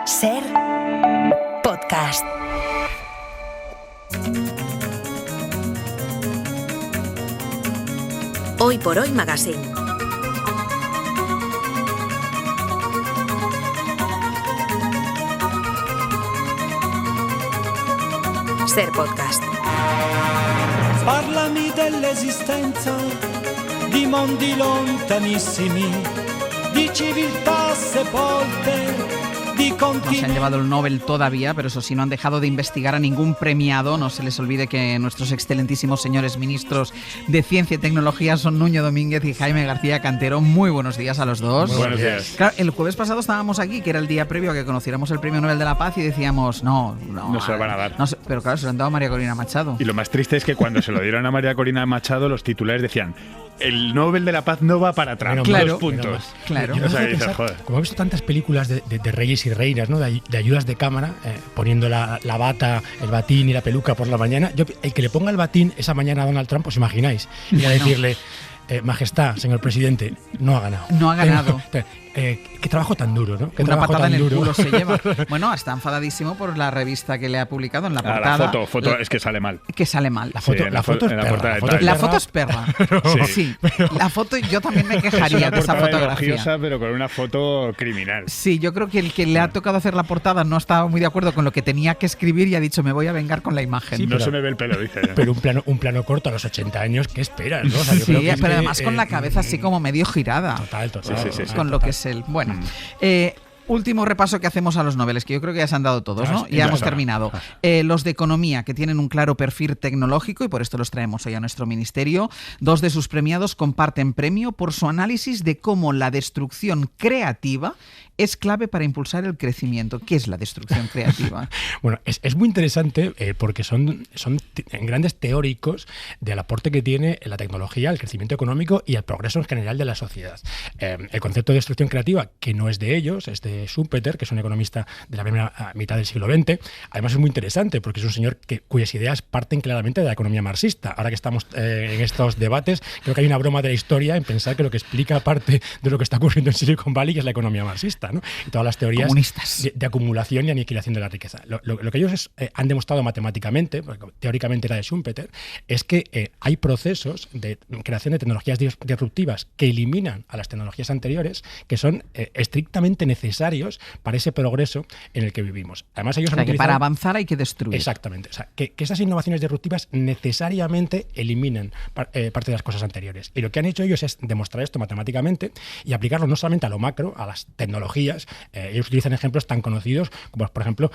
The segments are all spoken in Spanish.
Ser podcast. Hoy por Hoy Magazine. Ser podcast. Parlami dell'esistenza di mondi lontanissimi, di civiltà sepolte, di No se han llevado el Nobel todavía, pero eso sí, no han dejado de investigar a ningún premiado. No se les olvide que nuestros excelentísimos señores ministros de Ciencia y Tecnología son Nuño Domínguez y Jaime García Cantero. Muy buenos días a los dos. Muy buenos días. Claro, el jueves pasado estábamos aquí, que era el día previo a que conociéramos el Premio Nobel de la Paz, y decíamos, no se lo van a dar. Pero claro, se lo han dado a María Corina Machado. Y lo más triste es que cuando se lo dieron a María Corina Machado, los titulares decían: el Nobel de la Paz no va para Trump. Claro, 2 puntos. Claro. Yo no sé O sea, pensar, joder. como he visto tantas películas de reyes y reinas, ¿no? de ayudas de cámara, poniendo la bata, el batín y la peluca por la mañana, el que le ponga el batín esa mañana a Donald Trump, os imagináis, y a decirle, Majestad, señor presidente, no ha ganado. No ha ganado. Qué trabajo tan duro, ¿no? Qué Una trabajo patada tan en el duro. culo se lleva. Bueno, está enfadadísimo por la revista que le ha publicado en la Ah, portada. la foto es que sale mal. Que sale mal. La foto, Sí, la foto es en la perra, portada de la foto Time. La perra. foto es perra. Sí. La foto, yo también me Es quejaría una de esa portada fotografía. elogiosa, pero con una foto criminal. Sí, yo creo que el que le ha tocado hacer la portada no estaba muy de acuerdo con lo que tenía que escribir y ha dicho, me voy a vengar con la imagen. Sí, No pero- se me ve el pelo, dice. Pero un plano corto a los 80 años, ¿qué esperas? ¿no? O sea, yo Sí, creo que es pero que, además con la cabeza así como medio girada. Total. Sí. Con lo que es el... Bueno, último repaso que hacemos a los Nobeles, que yo creo que ya se han dado todos, ¿no? Ya hemos terminado. Los de Economía, que tienen un claro perfil tecnológico, y por esto los traemos hoy a nuestro ministerio. 2 de sus premiados comparten premio por su análisis de cómo la destrucción creativa es clave para impulsar el crecimiento. ¿Qué es la destrucción creativa? Bueno, es muy interesante porque son grandes teóricos del aporte que tiene la tecnología, el crecimiento económico y el progreso en general de la sociedad. El concepto de destrucción creativa, que no es de ellos, es de Schumpeter, que es un economista de la primera mitad del siglo XX. Además es muy interesante porque es un señor cuyas ideas parten claramente de la economía marxista. Ahora que estamos en estos debates, creo que hay una broma de la historia en pensar que lo que explica parte de lo que está ocurriendo en Silicon Valley que es la economía marxista, ¿no? Y todas las teorías Comunistas. de acumulación y aniquilación de la riqueza. Lo que ellos han demostrado matemáticamente, porque teóricamente era de Schumpeter, es que hay procesos de creación de tecnologías disruptivas que eliminan a las tecnologías anteriores, que son estrictamente necesarios para ese progreso en el que vivimos. Además, ellos O sea, han que utilizado... para avanzar hay que destruir. Exactamente. O sea, que esas innovaciones disruptivas necesariamente eliminen parte de las cosas anteriores. Y lo que han hecho ellos es demostrar esto matemáticamente y aplicarlo no solamente a lo macro, a las tecnologías. Ellos utilizan ejemplos tan conocidos como, por ejemplo,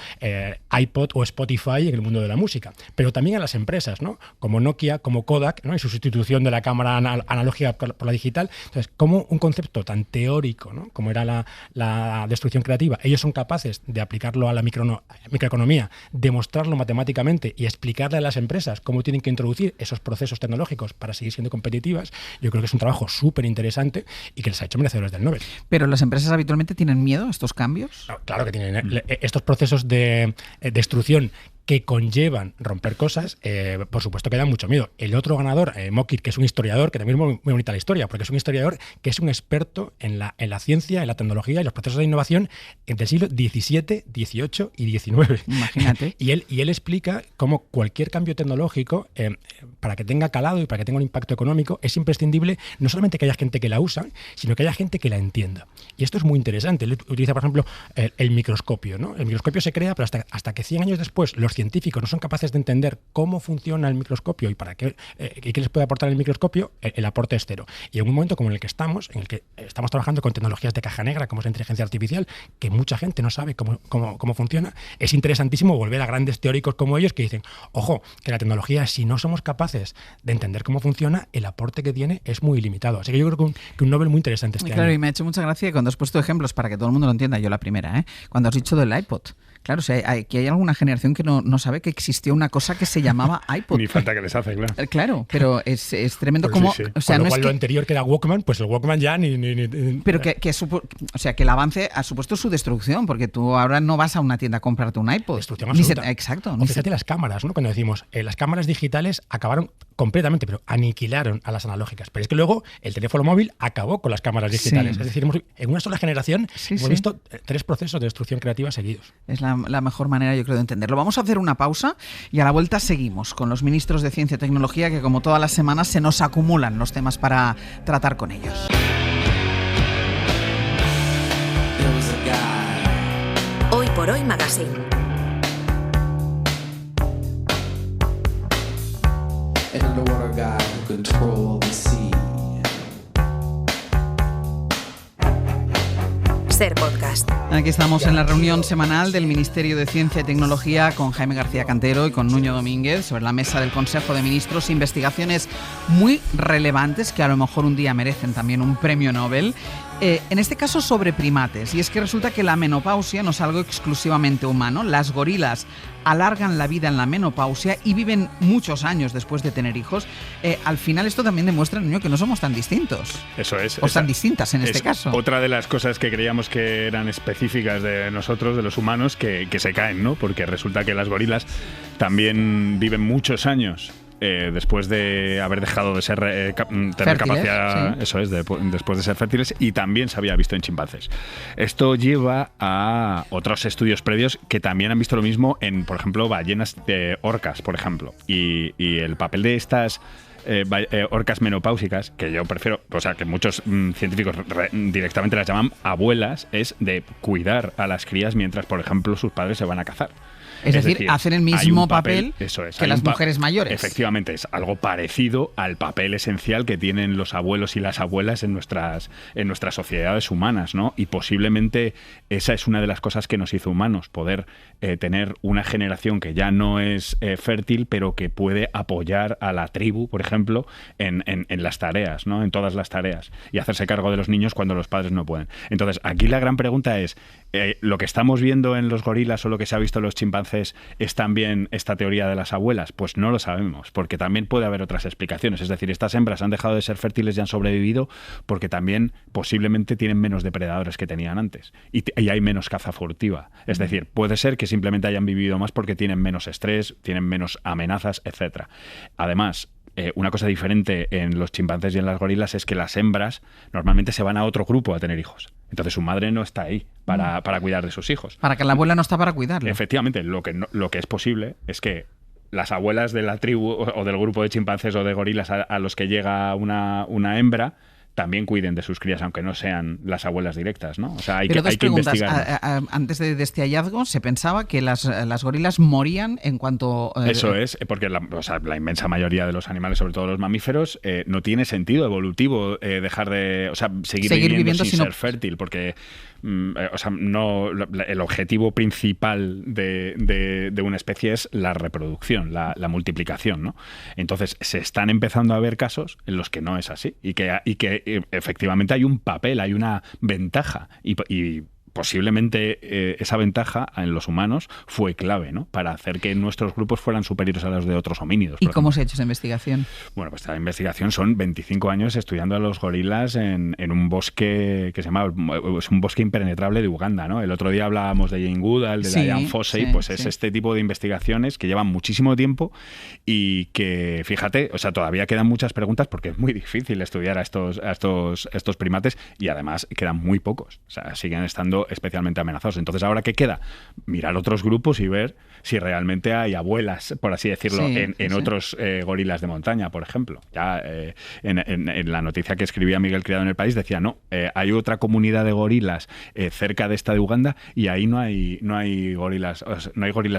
iPod o Spotify en el mundo de la música, pero también a las empresas, ¿no? Como Nokia, como Kodak, ¿no? Y su sustitución de la cámara analógica por la digital. Entonces, como un concepto tan teórico, ¿no? Como era la destrucción creativa, ellos son capaces de aplicarlo a la microeconomía, demostrarlo matemáticamente y explicarle a las empresas cómo tienen que introducir esos procesos tecnológicos para seguir siendo competitivas. Yo creo que es un trabajo súper interesante y que les ha hecho merecedores del Nobel. Pero las empresas habitualmente tienen miedo a estos cambios. Claro que tienen. Estos procesos de destrucción que conllevan romper cosas, por supuesto que dan mucho miedo. El otro ganador, Mokir, que es un historiador, que también es muy bonita la historia, porque es un historiador que es un experto en la ciencia, en la tecnología y los procesos de innovación entre el siglo XVII, XVIII y XIX. Imagínate. Y él explica cómo cualquier cambio tecnológico, para que tenga calado y para que tenga un impacto económico, es imprescindible no solamente que haya gente que la usa, sino que haya gente que la entienda. Y esto es muy interesante. Él utiliza, por ejemplo, el microscopio, ¿no? El microscopio se crea, pero hasta que 100 años después los científicos no son capaces de entender cómo funciona el microscopio y para qué les puede aportar el microscopio, el aporte es cero. Y en un momento como en el que estamos trabajando con tecnologías de caja negra, como es la inteligencia artificial, que mucha gente no sabe cómo funciona, es interesantísimo volver a grandes teóricos como ellos que dicen, ojo, que la tecnología, si no somos capaces de entender cómo funciona, el aporte que tiene es muy limitado. Así que yo creo que un Nobel muy interesante este Claro, año. y me ha hecho mucha gracia cuando has puesto ejemplos para que todo el mundo lo entienda, yo la primera, cuando has dicho del iPod. Claro, o sea, que hay alguna generación que no no sabe que existió una cosa que se llamaba iPod. Ni falta que les hace, claro. Claro, pero es tremendo Pues como... sí, sí. O sea, Con lo no cual es lo que, anterior que era Walkman, pues el Walkman ya ni... pero o sea, que el avance ha supuesto su destrucción, porque tú ahora no vas a una tienda a comprarte un iPod. Destrucción absoluta. Exacto. O fíjate las cámaras, ¿no? Cuando decimos, las cámaras digitales acabaron completamente, pero aniquilaron a las analógicas. Pero es que luego el teléfono móvil acabó con las cámaras digitales. Sí. Es decir, en una sola generación hemos Sí. visto 3 procesos de destrucción creativa seguidos. Es la mejor manera, yo creo, de entenderlo. Vamos a hacer una pausa y a la vuelta seguimos con los ministros de Ciencia y Tecnología, que como todas las semanas se nos acumulan los temas para tratar con ellos. Hoy por Hoy Magazine. An underwater guy who controlled the sea. Ser Podcast. Aquí estamos en la reunión semanal del Ministerio de Ciencia y Tecnología con Jaime García Cantero y con Nuño Domínguez sobre la mesa del Consejo de Ministros. Investigaciones muy relevantes que a lo mejor un día merecen también un premio Nobel. En este caso sobre primates, y es que resulta que la menopausia no es algo exclusivamente humano. Las gorilas alargan la vida en la menopausia y viven muchos años después de tener hijos. Al final esto también demuestra, niño, que no somos tan distintos. Eso es. O tan distintas en este es caso. Otra de las cosas que creíamos que eran específicas de nosotros, de los humanos, que se caen, ¿no? Porque resulta que las gorilas también viven muchos años. Después de haber dejado de ser tener fértiles, capacidad, sí. Eso es, después de ser fértiles, y también se había visto en chimpancés. Esto lleva a otros estudios previos que también han visto lo mismo en, por ejemplo, ballenas orcas, por ejemplo. Y el papel de estas orcas menopáusicas, que yo prefiero, o sea, que muchos científicos directamente las llaman abuelas, es de cuidar a las crías mientras, por ejemplo, sus padres se van a cazar. Es decir, hacen el mismo papel eso es, que las mujeres mayores. Efectivamente, es algo parecido al papel esencial que tienen los abuelos y las abuelas en nuestras sociedades humanas, ¿no? Y posiblemente esa es una de las cosas que nos hizo humanos, poder tener una generación que ya no es fértil, pero que puede apoyar a la tribu, por ejemplo, en las tareas, ¿no? En todas las tareas, y hacerse cargo de los niños cuando los padres no pueden. Entonces, aquí la gran pregunta es, ¿lo que estamos viendo en los gorilas o lo que se ha visto en los chimpancés es también esta teoría de las abuelas? Pues no lo sabemos, porque también puede haber otras explicaciones. Es decir, estas hembras han dejado de ser fértiles y han sobrevivido porque también posiblemente tienen menos depredadores que tenían antes y hay menos caza furtiva. Es decir, puede ser que simplemente hayan vivido más porque tienen menos estrés, tienen menos amenazas, etcétera. Además, una cosa diferente en los chimpancés y en las gorilas es que las hembras normalmente se van a otro grupo a tener hijos. Entonces su madre no está ahí para cuidar de sus hijos. Para que la abuela no está para cuidarle. Efectivamente, lo que es posible es que las abuelas de la tribu o del grupo de chimpancés o de gorilas a los que llega una hembra también cuiden de sus crías, aunque no sean las abuelas directas, ¿no? O sea, hay que investigar. Antes de este hallazgo se pensaba que las gorilas morían en cuanto... Eso es, porque la inmensa mayoría de los animales, sobre todo los mamíferos, no tiene sentido evolutivo dejar de... O sea, seguir viviendo sin ser fértil, porque... el objetivo principal de una especie es la reproducción, la multiplicación, ¿no? Entonces se están empezando a ver casos en los que no es así y que efectivamente hay un papel, hay una ventaja y posiblemente esa ventaja en los humanos fue clave, ¿no? Para hacer que nuestros grupos fueran superiores a los de otros homínidos. ¿Y cómo se ha hecho esa investigación? Bueno, pues esta investigación son 25 años estudiando a los gorilas en un bosque que se llama, es un bosque impenetrable de Uganda, ¿no? El otro día hablábamos de Jane Goodall, de Diane Fossey, pues es este tipo de investigaciones que llevan muchísimo tiempo y que, fíjate, o sea, todavía quedan muchas preguntas porque es muy difícil estudiar a estos primates y además quedan muy pocos, o sea, siguen estando especialmente amenazados. Entonces, ¿ahora qué queda? Mirar otros grupos y ver si realmente hay abuelas, por así decirlo, en otros gorilas de montaña, por ejemplo. Ya en la noticia que escribía Miguel Criado en El País decía, hay otra comunidad de gorilas cerca de esta de Uganda y ahí no hay gorilas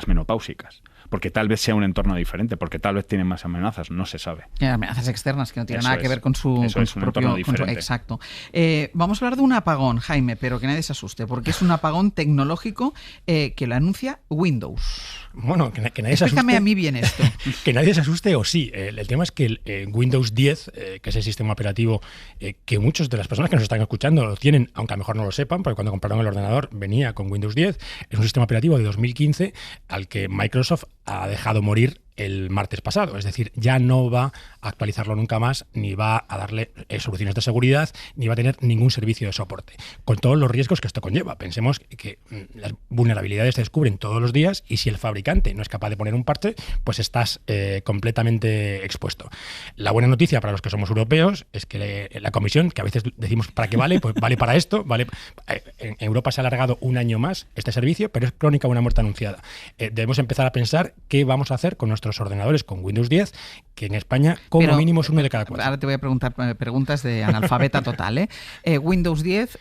menopáusicas. Porque tal vez sea un entorno diferente, porque tal vez tienen más amenazas, no se sabe. Amenazas externas que no tienen nada que ver con su propio... Exacto. Vamos a hablar de un apagón, Jaime, pero que nadie se asuste, porque es un apagón tecnológico que lo anuncia Windows. Bueno, que nadie se asuste. Explícame a mí bien esto. Que nadie se asuste o sí. El tema es que el Windows 10, que es el sistema operativo que muchas de las personas que nos están escuchando lo tienen, aunque a lo mejor no lo sepan, porque cuando compraron el ordenador venía con Windows 10, es un sistema operativo de 2015 al que Microsoft ha dejado morir el martes pasado. Es decir, ya no va a actualizarlo nunca más, ni va a darle soluciones de seguridad, ni va a tener ningún servicio de soporte, con todos los riesgos que esto conlleva. Pensemos que las vulnerabilidades se descubren todos los días y si el fabricante no es capaz de poner un parche, pues estás completamente expuesto. La buena noticia para los que somos europeos es que la Comisión, que a veces decimos ¿para qué vale? Pues vale para esto. En Europa se ha alargado un año más este servicio, pero es crónica una muerte anunciada. Debemos empezar a pensar qué vamos a hacer con nuestros ordenadores con Windows 10, que en España como mínimo es uno de cada 4. Ahora te voy a preguntar preguntas de analfabeta total. Windows 10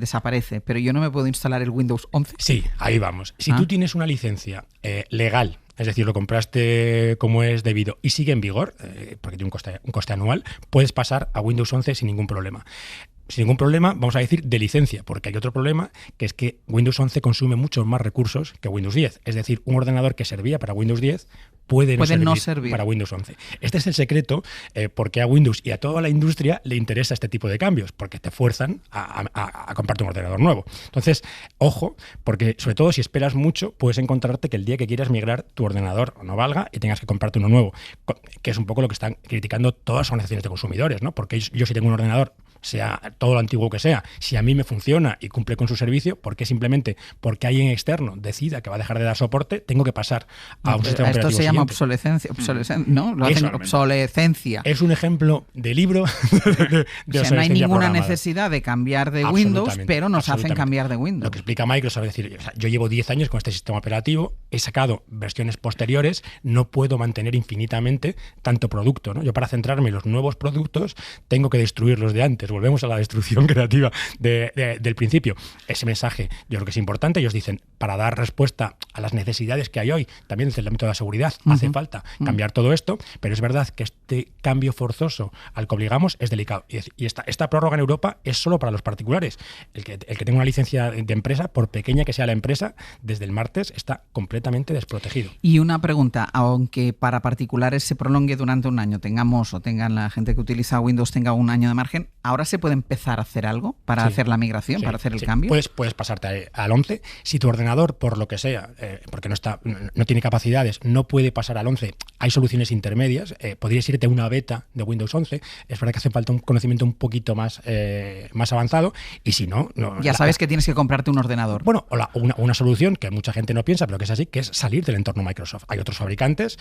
desaparece, pero yo no me puedo instalar el Windows 11. Sí, ahí vamos. Si tú tienes una licencia legal, es decir, lo compraste como es debido y sigue en vigor, porque tiene un coste anual, puedes pasar a Windows 11 sin ningún problema. Sin ningún problema, vamos a decir, de licencia, porque hay otro problema, que es que Windows 11 consume muchos más recursos que Windows 10. Es decir, un ordenador que servía para Windows 10 puede no servir para Windows 11. Este es el secreto porque a Windows y a toda la industria le interesa este tipo de cambios, porque te fuerzan a comprarte un ordenador nuevo. Entonces, ojo, porque sobre todo si esperas mucho, puedes encontrarte que el día que quieras migrar tu ordenador no valga y tengas que comprarte uno nuevo, que es un poco lo que están criticando todas las organizaciones de consumidores, ¿no? Porque yo si tengo un ordenador, sea todo lo antiguo que sea, si a mí me funciona y cumple con su servicio, porque simplemente porque alguien externo decida que va a dejar de dar soporte, tengo que pasar a un sistema operativo esto se llama siguiente. obsolescencia, ¿no? Lo hacen obsolescencia. Es un ejemplo de libro de o sea, no hay ninguna programada. Necesidad de cambiar de Windows, pero nos hacen cambiar de Windows. Lo que explica Microsoft es decir, yo llevo 10 años con este sistema operativo, he sacado versiones posteriores, no puedo mantener infinitamente tanto producto, ¿no? Yo para centrarme en los nuevos productos tengo que destruir los de antes. Volvemos a la destrucción creativa del principio. Ese mensaje yo creo que es importante. Ellos dicen, para dar respuesta a las necesidades que hay hoy, también desde el ámbito de la seguridad, hace falta cambiar todo esto, pero es verdad que este cambio forzoso al que obligamos es delicado. Y esta prórroga en Europa es solo para los particulares. El que tenga una licencia de empresa, por pequeña que sea la empresa, desde el martes está completamente desprotegido. Y una pregunta, aunque para particulares se prolongue durante un año, tengan la gente que utiliza Windows tenga un año de margen, ¿ahora se puede empezar a hacer algo para hacer la migración, para hacer el cambio? Puedes pasarte al 11. Si tu ordenador, por lo que sea, porque no tiene capacidades, no puede pasar al 11, hay soluciones intermedias. Podrías irte a una beta de Windows 11. Es verdad que hace falta un conocimiento un poquito más avanzado. Y si no... sabes que tienes que comprarte un ordenador. Bueno, una solución que mucha gente no piensa, pero que es así, que es salir del entorno Microsoft. Hay otros fabricantes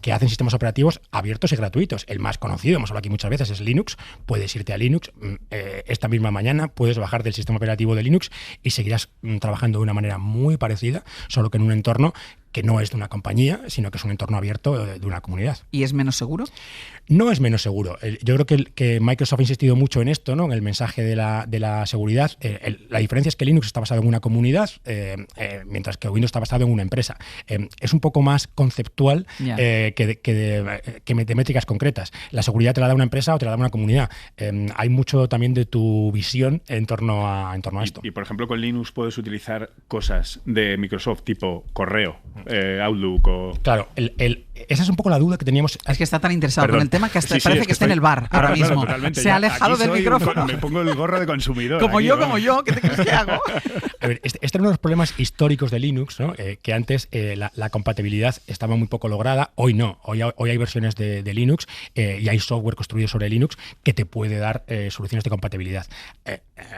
que hacen sistemas operativos abiertos y gratuitos. El más conocido, hemos hablado aquí muchas veces, es Linux. Puedes irte a Linux. Esta misma mañana puedes bajar del sistema operativo de Linux y seguirás trabajando de una manera muy parecida, solo que en un entorno que no es de una compañía, sino que es un entorno abierto de una comunidad. ¿Y es menos seguro? No es menos seguro. Yo creo que Microsoft ha insistido mucho en esto, ¿no? En el mensaje de la seguridad. La diferencia es que Linux está basado en una comunidad, mientras que Windows está basado en una empresa. Es un poco más conceptual que de métricas concretas. La seguridad te la da una empresa o te la da una comunidad. Hay mucho también de tu visión en torno a esto. Y por ejemplo, con Linux puedes utilizar cosas de Microsoft tipo correo, Outlook o... Claro, esa es un poco la duda que teníamos. Es que está tan interesado con el tema que hasta parece que está en el bar ahora mismo. Totalmente. Se ha alejado del micrófono. Me pongo el gorro de consumidor. Como yo, ¿qué te crees que hago? A ver, este era uno de los problemas históricos de Linux, ¿no? Que antes la compatibilidad estaba muy poco lograda. Hoy no. Hoy hay versiones de Linux y hay software construido sobre Linux que te puede dar soluciones de compatibilidad.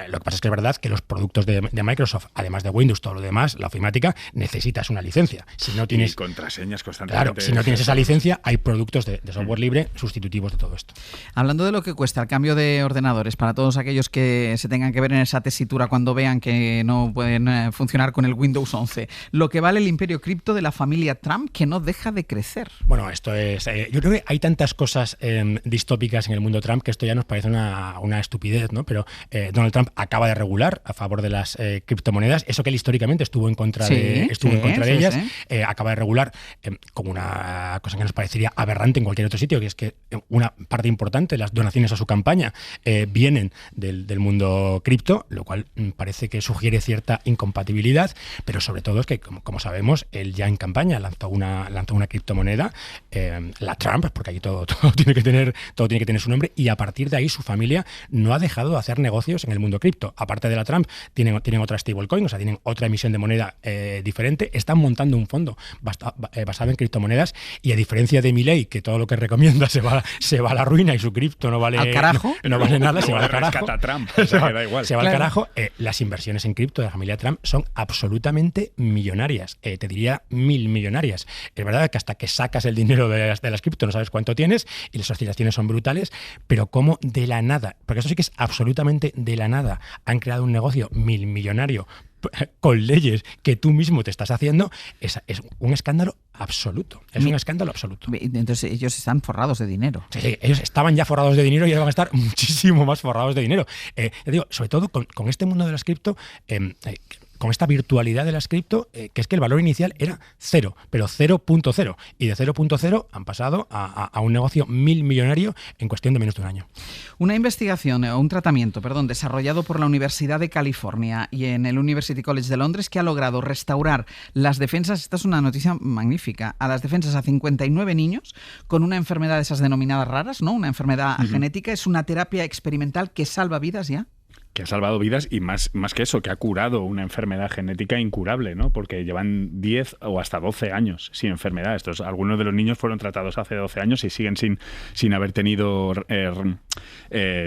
Lo que pasa es que es verdad que los productos de Microsoft, además de Windows, todo lo demás, la ofimática, necesitas una licencia. Si no tienes contraseñas constantemente. Claro, si no tienes esa licencia, hay productos de software libre sustitutivos de todo esto. Hablando de lo que cuesta el cambio de ordenadores, para todos aquellos que se tengan que ver en esa tesitura cuando vean que no pueden funcionar con el Windows 11, lo que vale el imperio cripto de la familia Trump, que no deja de crecer. Bueno, esto es... yo creo que hay tantas cosas distópicas en el mundo Trump que esto ya nos parece una estupidez, ¿no? Pero Donald Trump acaba de regular a favor de las criptomonedas, eso que él históricamente estuvo en contra de ellas, acaba de regular como una cosa que nos parecería aberrante en cualquier otro sitio, que es que una parte importante de las donaciones a su campaña vienen del mundo cripto, lo cual parece que sugiere cierta incompatibilidad, pero sobre todo es que, como sabemos, él ya en campaña lanzó una criptomoneda, la Trump, porque aquí todo tiene que tener su nombre, y a partir de ahí su familia no ha dejado de hacer negocios en el mundo cripto. Aparte de la Trump, tienen otra stablecoin, o sea, tienen otra emisión de moneda diferente, están montando un fondo basado en criptomonedas, y a diferencia de Milei, que todo lo que recomienda se va a la ruina y su cripto no vale, ¿al carajo? No vale nada, se va al carajo. Trump, o sea, que da igual. Se va al carajo. Las inversiones en cripto de la familia Trump son absolutamente millonarias, te diría 1.000 millonarias. Es verdad que hasta que sacas el dinero de las cripto no sabes cuánto tienes y las oscilaciones son brutales, pero como de la nada, porque eso sí que es absolutamente de la nada, han creado un negocio 1.000 millonario con leyes que tú mismo te estás haciendo, es un escándalo absoluto. Un escándalo absoluto. Entonces ellos están forrados de dinero. Sí, ellos estaban ya forrados de dinero y ahora van a estar muchísimo más forrados de dinero. Te digo, sobre todo con este mundo de las cripto, con esta virtualidad de las cripto, que es que el valor inicial era 0, pero 0.0. Y de 0.0 han pasado a un negocio 1.000 millonario en cuestión de menos de un año. Un tratamiento, desarrollado por la Universidad de California y en el University College de Londres, que ha logrado restaurar las defensas, esta es una noticia magnífica, a las defensas a 59 niños con una enfermedad de esas denominadas raras, ¿no? Una enfermedad genética. Es una terapia experimental que salva vidas ya. Que ha salvado vidas y más que eso, que ha curado una enfermedad genética incurable, ¿no? Porque llevan 10 o hasta 12 años sin enfermedad. Algunos de los niños fueron tratados hace 12 años y siguen sin haber tenido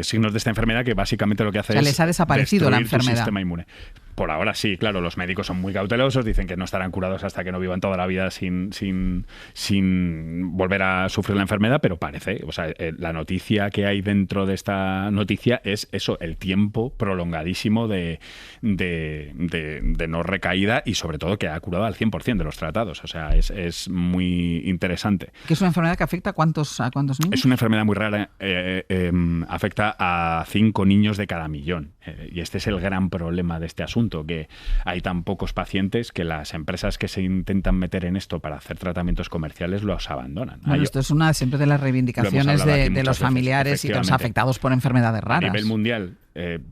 signos de esta enfermedad, que básicamente lo que hace es les ha desaparecido la enfermedad. Tu sistema inmune. Por ahora sí, claro, los médicos son muy cautelosos, dicen que no estarán curados hasta que no vivan toda la vida sin volver a sufrir la enfermedad, pero parece, o sea, la noticia que hay dentro de esta noticia es eso, el tiempo prolongadísimo de no recaída, y sobre todo que ha curado al 100% de los tratados, o sea, es muy interesante. ¿Que es una enfermedad que afecta a cuántos niños? Es una enfermedad muy rara, afecta a 5 niños de cada millón, y este es el gran problema de este asunto, que hay tan pocos pacientes que las empresas que se intentan meter en esto para hacer tratamientos comerciales los abandonan. Bueno, esto es una siempre de las reivindicaciones de los familiares y de los afectados por enfermedades raras. A nivel mundial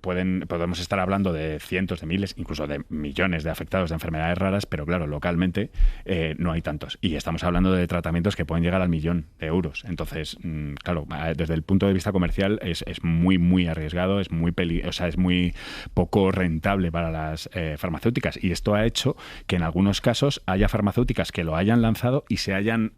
podemos estar hablando de cientos de miles, incluso de millones de afectados de enfermedades raras, pero claro, localmente no hay tantos. Y estamos hablando de tratamientos que pueden llegar al 1.000.000 de euros. Entonces, claro, desde el punto de vista comercial es muy, muy arriesgado, es muy poco rentable para las farmacéuticas. Y esto ha hecho que en algunos casos haya farmacéuticas que lo hayan lanzado y se hayan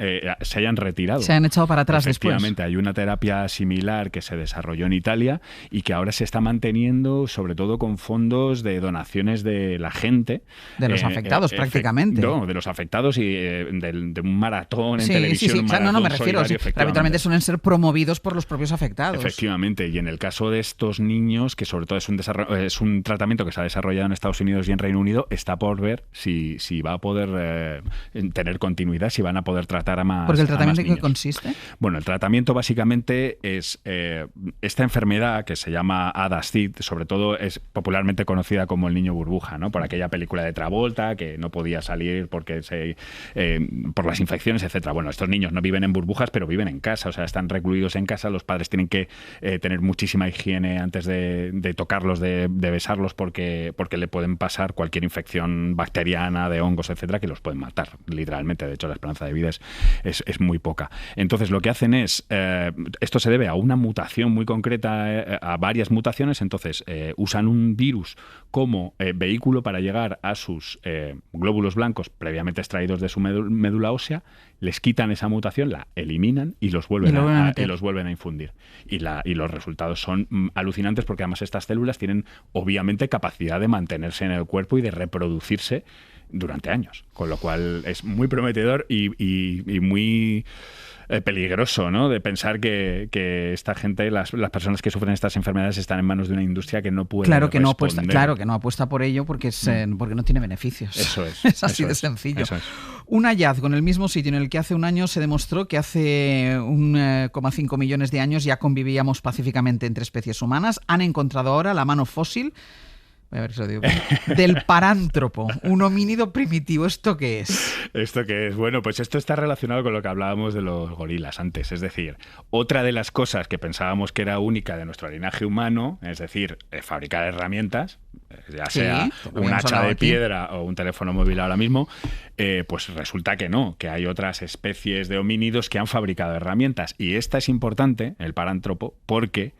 retirado. Se han echado para atrás después. Efectivamente, hay una terapia similar que se desarrolló en Italia y que ahora se está manteniendo, sobre todo con fondos de donaciones de la gente. De los afectados, prácticamente. No, de los afectados y de un maratón en televisión. Sí, claro, no me refiero. Habitualmente suelen ser promovidos por los propios afectados. Efectivamente, y en el caso de estos niños, que sobre todo es un tratamiento que se ha desarrollado en Estados Unidos y en Reino Unido, está por ver si va a poder tener continuidad, si van a poder tratar a más. ¿Porque el tratamiento en qué niños. consiste? Bueno, el tratamiento básicamente es esta enfermedad que se llama ADASCID, sobre todo es popularmente conocida como el niño burbuja, ¿no? Por aquella película de Travolta que no podía salir porque por las infecciones, etcétera. Bueno, estos niños no viven en burbujas, pero viven en casa, o sea, están recluidos en casa. Los padres tienen que tener muchísima higiene antes de tocarlos, de besarlos, porque le pueden pasar cualquier infección bacteriana, de hongos, etcétera, que los pueden matar, literalmente. De hecho, la esperanza de vida es muy poca. Entonces, lo que hacen es, esto se debe a una mutación muy concreta, a varias mutaciones. Entonces, usan un virus como vehículo para llegar a sus glóbulos blancos previamente extraídos de su médula ósea, les quitan esa mutación, la eliminan y los vuelven a infundir. Y los resultados son alucinantes, porque además estas células tienen obviamente capacidad de mantenerse en el cuerpo y de reproducirse durante años, con lo cual es muy prometedor y muy peligroso, ¿no? De pensar que esta gente, las personas que sufren estas enfermedades, están en manos de una industria que no puede responder. Claro que no apuesta por ello porque no tiene beneficios. Eso es. Es así de sencillo. Eso es. Un hallazgo en el mismo sitio en el que hace un año se demostró que hace 1,5 millones de años ya convivíamos pacíficamente entre especies humanas. Han encontrado ahora la mano fósil Voy a ver si lo digo bien. Del parántropo, un homínido primitivo. ¿Esto qué es? ¿Esto qué es? Bueno, pues esto está relacionado con lo que hablábamos de los gorilas antes. Es decir, otra de las cosas que pensábamos que era única de nuestro linaje humano, es decir, fabricar herramientas, ya sea un hacha de piedra o un teléfono móvil ahora mismo, pues resulta que no, que hay otras especies de homínidos que han fabricado herramientas. Y esta es importante, el parántropo, porque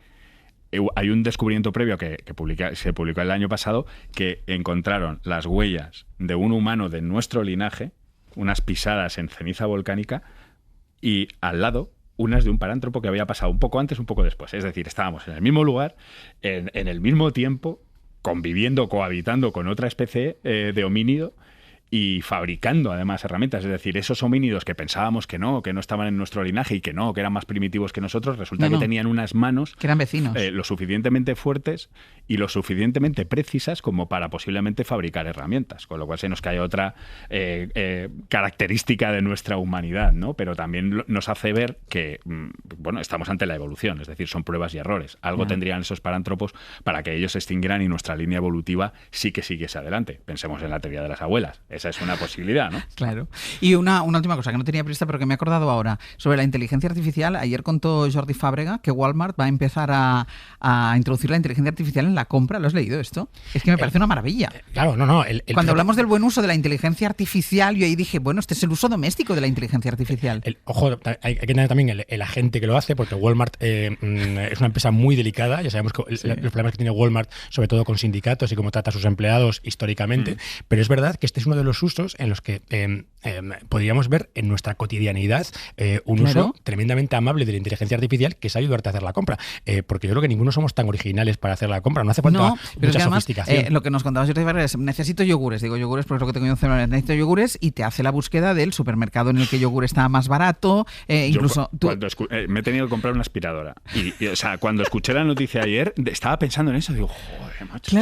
hay un descubrimiento previo que se publicó el año pasado, que encontraron las huellas de un humano de nuestro linaje, unas pisadas en ceniza volcánica, y al lado unas de un parántropo que había pasado un poco antes, un poco después. Es decir, estábamos en el mismo lugar, en el mismo tiempo, conviviendo, cohabitando con otra especie de homínido, y fabricando además herramientas. Es decir, esos homínidos que pensábamos que no estaban en nuestro linaje y que eran más primitivos que nosotros, resulta que tenían unas manos que eran vecinos, lo suficientemente fuertes y lo suficientemente precisas como para posiblemente fabricar herramientas, con lo cual se nos cae otra característica de nuestra humanidad, ¿no? Pero también nos hace ver que estamos ante la evolución, es decir, son pruebas y errores. Algo tendrían esos parántropos para que ellos se extinguieran y nuestra línea evolutiva sí que siguiese adelante. Pensemos en la teoría de las abuelas. Esa es una posibilidad, ¿no? Claro. Y una última cosa que no tenía prisa, pero que me he acordado ahora, sobre la inteligencia artificial. Ayer contó Jordi Fàbrega que Walmart va a empezar a introducir la inteligencia artificial en la compra. ¿Lo has leído esto? Es que me parece una maravilla. Claro, no. Cuando hablamos del buen uso de la inteligencia artificial, yo ahí dije, bueno, este es el uso doméstico de la inteligencia artificial. Ojo, hay que tener también el agente que lo hace, porque Walmart es una empresa muy delicada. Ya sabemos los problemas que tiene Walmart, sobre todo con sindicatos y cómo trata a sus empleados históricamente. Pero es verdad que este es uno de los usos en los que podríamos ver en nuestra cotidianidad un uso tremendamente amable de la inteligencia artificial, que es ayudarte a hacer la compra. Porque yo creo que ninguno somos tan originales para hacer la compra. No hace falta mucha sofisticación. Lo que nos contabas es, necesito yogures. Digo yogures porque es lo que tengo yo en celular. Necesito yogures y te hace la búsqueda del supermercado en el que el yogur está más barato. Incluso cuando me he tenido que comprar una aspiradora. Y o sea, cuando escuché la noticia ayer, estaba pensando en eso. Digo, joder, macho,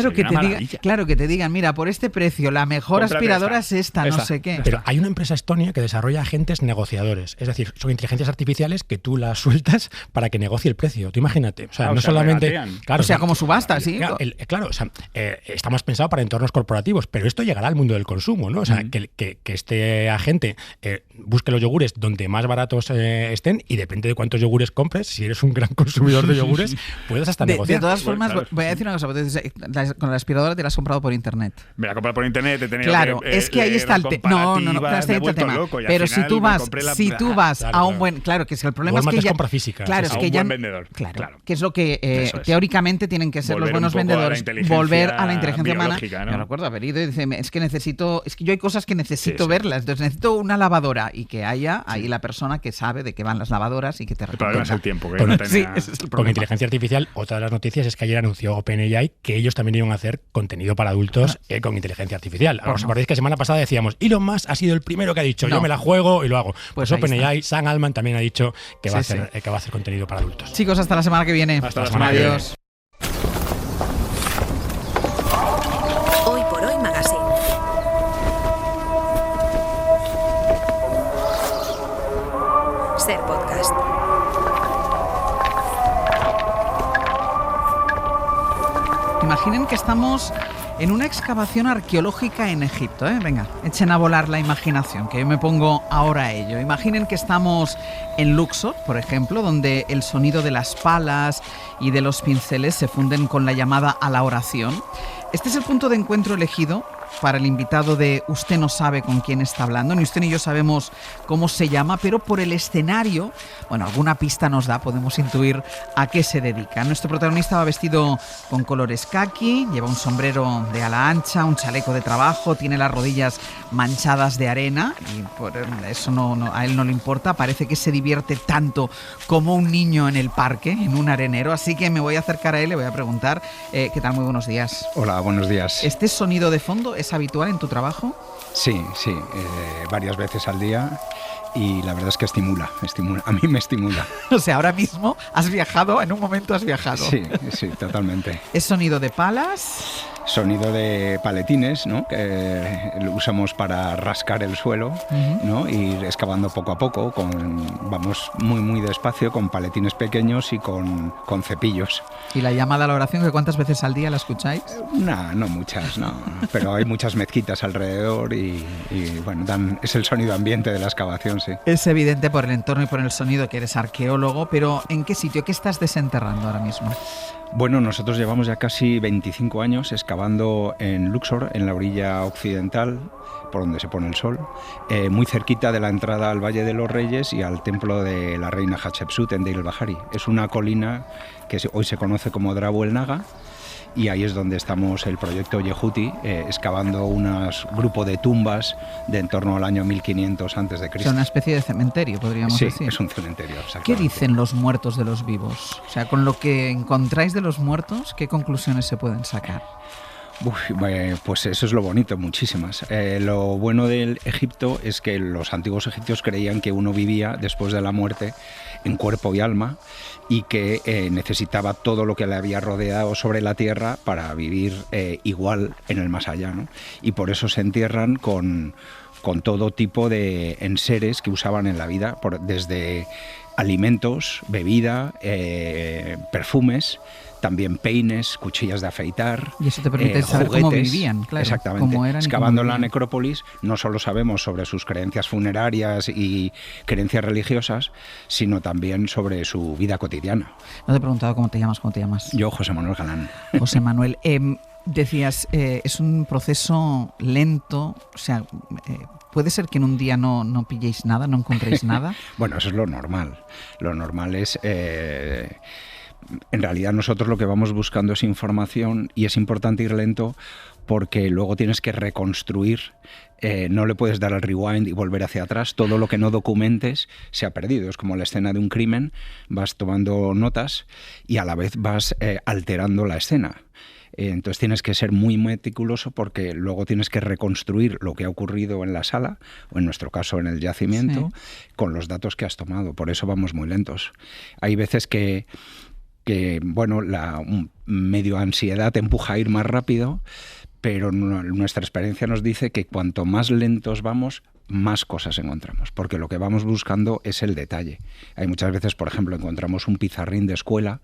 claro que te digan, mira, por este precio, la mejor aspiradora es esta, no sé qué. Pero hay una empresa estonia que desarrolla agentes negociadores. Es decir, son inteligencias artificiales que tú las sueltas para que negocie el precio. Tú imagínate. O sea, no solamente... Claro, como subasta, ¿sí? Claro, está más pensado para entornos corporativos, pero esto llegará al mundo del consumo, ¿no? O sea, que este agente busque los yogures donde más baratos estén, y depende de cuántos yogures compres, si eres un gran consumidor de yogures, puedes hasta negociar. De todas formas, voy a decir una cosa. Con la aspiradora te la has comprado por internet. Me la he comprado por internet, he tenido es que ahí está el tema. No, está ahí el tema. Pero si tú vas a un buen... Claro, que es el problema Walmart es que ya... compra física. Claro, es que ya... buen vendedor. Claro, que es lo que teóricamente tienen que ser los buenos vendedores. Volver a la inteligencia humana. ¿No? Me recuerdo haber ido y dice, es que yo hay cosas que necesito verlas, entonces necesito una lavadora, y que haya ahí la persona que sabe de qué van las lavadoras y que te recomienda. El problema es el tiempo. Ese es el problema. Con inteligencia artificial, otra de las noticias es que ayer anunció OpenAI que ellos también iban a hacer contenido para adultos con inteligencia artificial. ¿Os acordáis que la semana pasada decíamos, Elon Musk ha sido el primero que ha dicho, yo me la juego y lo hago? Pues OpenAI, Sam Altman también ha dicho que va a hacer contenido para adultos. Chicos, hasta la semana que viene. Hasta la semana que viene. Hoy por Hoy Magazine. Ser podcast. Imaginen que estamos en una excavación arqueológica en Egipto, ¿eh? Venga, echen a volar la imaginación, que yo me pongo ahora a ello. Imaginen que estamos en Luxor, por ejemplo, donde el sonido de las palas y de los pinceles se funden con la llamada a la oración. Este es el punto de encuentro elegido para el invitado de Usted no sabe con quién está hablando, ni usted ni yo sabemos cómo se llama, pero por el escenario, bueno, alguna pista nos da, podemos intuir a qué se dedica. Nuestro protagonista va vestido con colores caqui, lleva un sombrero de ala ancha, un chaleco de trabajo, tiene las rodillas manchadas de arena, y por eso a él no le importa, parece que se divierte tanto como un niño en el parque, en un arenero, así que me voy a acercar a él y le voy a preguntar, ¿qué tal? Muy buenos días. Hola, buenos días. ¿Este sonido de fondo es habitual en tu trabajo? Sí, varias veces al día, y la verdad es que estimula, a mí me estimula. O sea, ahora mismo en un momento has viajado. Sí, totalmente. ¿Es sonido de palas? Sonido de paletines, ¿no? Que lo usamos para rascar el suelo, ¿no? Ir excavando poco a poco, vamos muy despacio, con paletines pequeños y con cepillos. ¿Y la llamada a la oración, que cuántas veces al día la escucháis? No muchas, no. Pero hay muchas mezquitas alrededor y bueno, es el sonido ambiente de la excavación, sí. Es evidente por el entorno y por el sonido que eres arqueólogo, pero ¿en qué sitio? ¿Qué estás desenterrando ahora mismo? Bueno, nosotros llevamos ya casi 25 años excavando en Luxor, en la orilla occidental, por donde se pone el sol, muy cerquita de la entrada al Valle de los Reyes y al templo de la reina Hatshepsut en Deir el-Bahari. Es una colina que hoy se conoce como Drabu el Naga, y ahí es donde estamos el proyecto Yehuti, excavando un grupo de tumbas de en torno al año 1500 a.C. Es una especie de cementerio, podríamos decir. Sí, es un cementerio. ¿Qué dicen los muertos de los vivos? O sea, con lo que encontráis de los muertos, ¿qué conclusiones se pueden sacar? Pues eso es lo bonito, muchísimas. Lo bueno del Egipto es que los antiguos egipcios creían que uno vivía después de la muerte en cuerpo y alma, y que necesitaba todo lo que le había rodeado sobre la tierra para vivir igual en el más allá, ¿no? Y por eso se entierran con todo tipo de enseres que usaban en la vida, desde alimentos, bebida, perfumes, también peines, cuchillas de afeitar. Y eso te permite saber juguetes, cómo vivían, claro. Exactamente. Cómo eran. Excavando la necrópolis, no solo sabemos sobre sus creencias funerarias y creencias religiosas, sino también sobre su vida cotidiana. No te he preguntado cómo te llamas. Yo, José Manuel Galán. José Manuel, decías, es un proceso lento, o sea, ¿puede ser que en un día no pilléis nada, no encontréis nada? Bueno, eso es lo normal. Lo normal es... en realidad nosotros lo que vamos buscando es información, y es importante ir lento porque luego tienes que reconstruir, no le puedes dar al rewind y volver hacia atrás. Todo lo que no documentes se ha perdido. Es como la escena de un crimen, vas tomando notas y a la vez vas alterando la escena. Entonces tienes que ser muy meticuloso porque luego tienes que reconstruir lo que ha ocurrido en la sala, o en nuestro caso en el yacimiento, con los datos que has tomado. Por eso vamos muy lentos. Hay veces que bueno, la medio ansiedad te empuja a ir más rápido, pero nuestra experiencia nos dice que cuanto más lentos vamos, más cosas encontramos, porque lo que vamos buscando es el detalle. Hay muchas veces, por ejemplo, encontramos un pizarrín de escuela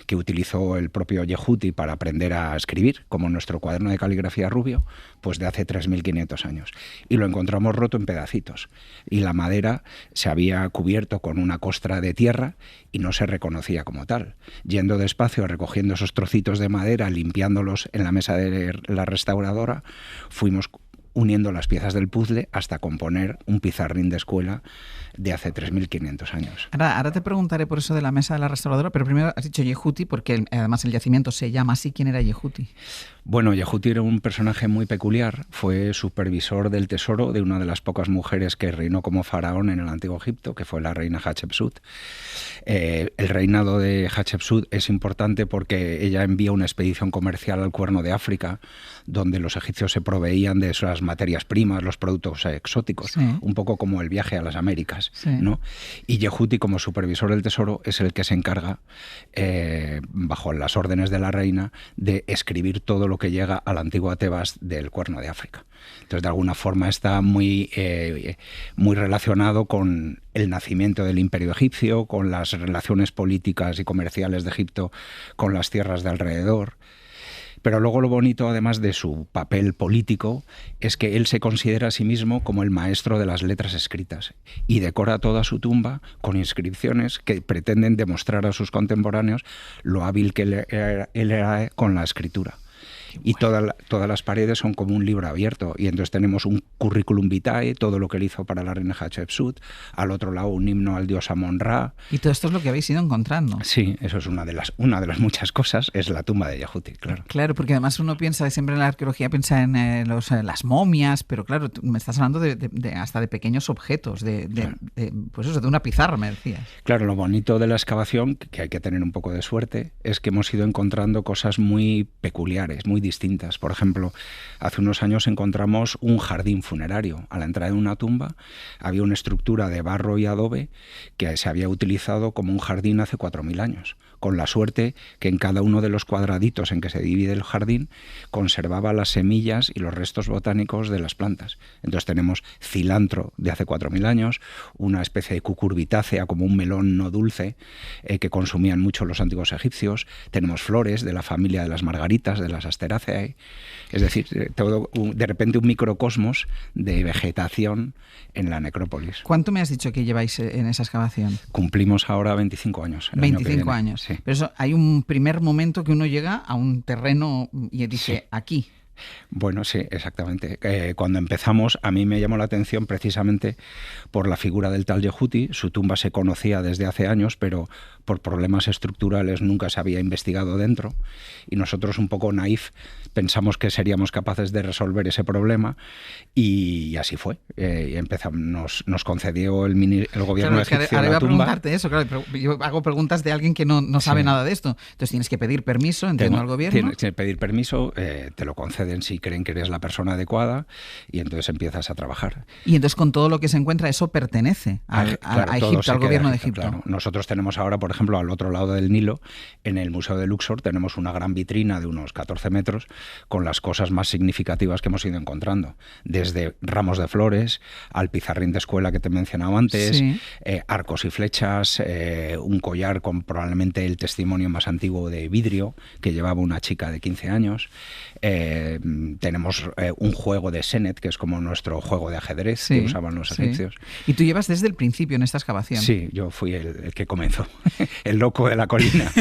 que utilizó el propio Yehuti para aprender a escribir, como nuestro cuaderno de caligrafía Rubio, pues de hace 3.500 años. Y lo encontramos roto en pedacitos. Y la madera se había cubierto con una costra de tierra y no se reconocía como tal. Yendo despacio, recogiendo esos trocitos de madera, limpiándolos en la mesa de la restauradora, fuimos uniendo las piezas del puzzle hasta componer un pizarrín de escuela de hace 3.500 años. Ahora te preguntaré por eso de la mesa de la restauradora, pero primero has dicho Yehuti, porque además el yacimiento se llama así. ¿Quién era Yehuti? Bueno, Yehuti era un personaje muy peculiar. Fue supervisor del tesoro de una de las pocas mujeres que reinó como faraón en el Antiguo Egipto, que fue la reina Hatshepsut. El reinado de Hatshepsut es importante porque ella envía una expedición comercial al Cuerno de África, donde los egipcios se proveían de esas materias primas, los productos exóticos, un poco como el viaje a las Américas, ¿no? Y Yehuti, como supervisor del tesoro, es el que se encarga, bajo las órdenes de la reina, de escribir todo lo que llega a la antigua Tebas del Cuerno de África. Entonces, de alguna forma está muy relacionado con el nacimiento del Imperio egipcio, con las relaciones políticas y comerciales de Egipto con las tierras de alrededor. Pero luego lo bonito, además de su papel político, es que él se considera a sí mismo como el maestro de las letras escritas y decora toda su tumba con inscripciones que pretenden demostrar a sus contemporáneos lo hábil que él era con la escritura. Y todas las paredes son como un libro abierto, y entonces tenemos un currículum vitae, todo lo que él hizo para la reina Hatshepsut, al otro lado un himno al dios Amon-Ra. Y todo esto es lo que habéis ido encontrando. Sí, eso es una de las muchas cosas, es la tumba de Yehuti, claro. Claro, porque además uno piensa, siempre en la arqueología piensa en las momias, pero claro, tú me estás hablando hasta de pequeños objetos, pues eso, de una pizarra, me decías. Claro, lo bonito de la excavación, que hay que tener un poco de suerte, es que hemos ido encontrando cosas muy peculiares, muy distintas. Por ejemplo, hace unos años encontramos un jardín funerario. A la entrada de una tumba había una estructura de barro y adobe que se había utilizado como un jardín hace 4.000 años, con la suerte que en cada uno de los cuadraditos en que se divide el jardín conservaba las semillas y los restos botánicos de las plantas. Entonces tenemos cilantro de hace 4.000 años, una especie de cucurbitácea como un melón no dulce que consumían mucho los antiguos egipcios, tenemos flores de la familia de las margaritas, de las Asteraceae, es decir, todo de repente un microcosmos de vegetación en la necrópolis. ¿Cuánto me has dicho que lleváis en esa excavación? Cumplimos ahora 25 años. 25 años. Sí. Pero eso, hay un primer momento que uno llega a un terreno y dice, sí, aquí. Bueno, sí, exactamente. Cuando empezamos, a mí me llamó la atención precisamente por la figura del tal Yehuti. Su tumba se conocía desde hace años, pero por problemas estructurales nunca se había investigado dentro. Y nosotros, un poco naif, pensamos que seríamos capaces de resolver ese problema y así fue. Y empezamos, nos concedió el gobierno egipcio ahora la iba a tumba. preguntarte eso, claro, pero yo hago preguntas de alguien que no sabe nada de esto. Entonces tienes que pedir permiso, entiendo, al gobierno. Tienes que pedir permiso, te lo conceden si creen que eres la persona adecuada y entonces empiezas a trabajar. Y entonces con todo lo que se encuentra, eso pertenece a Egipto, al gobierno de Egipto. Claro. Nosotros tenemos ahora, por ejemplo, al otro lado del Nilo, en el Museo de Luxor, tenemos una gran vitrina de unos 14 metros con las cosas más significativas que hemos ido encontrando. Desde ramos de flores al pizarrín de escuela que te he mencionado antes, sí, arcos y flechas, un collar con probablemente el testimonio más antiguo de vidrio que llevaba una chica de 15 años. Tenemos un juego de Senet, que es como nuestro juego de ajedrez, sí, que usaban los egipcios. Y tú llevas desde el principio en esta excavación. Sí, yo fui el que comenzó, el loco de la colina.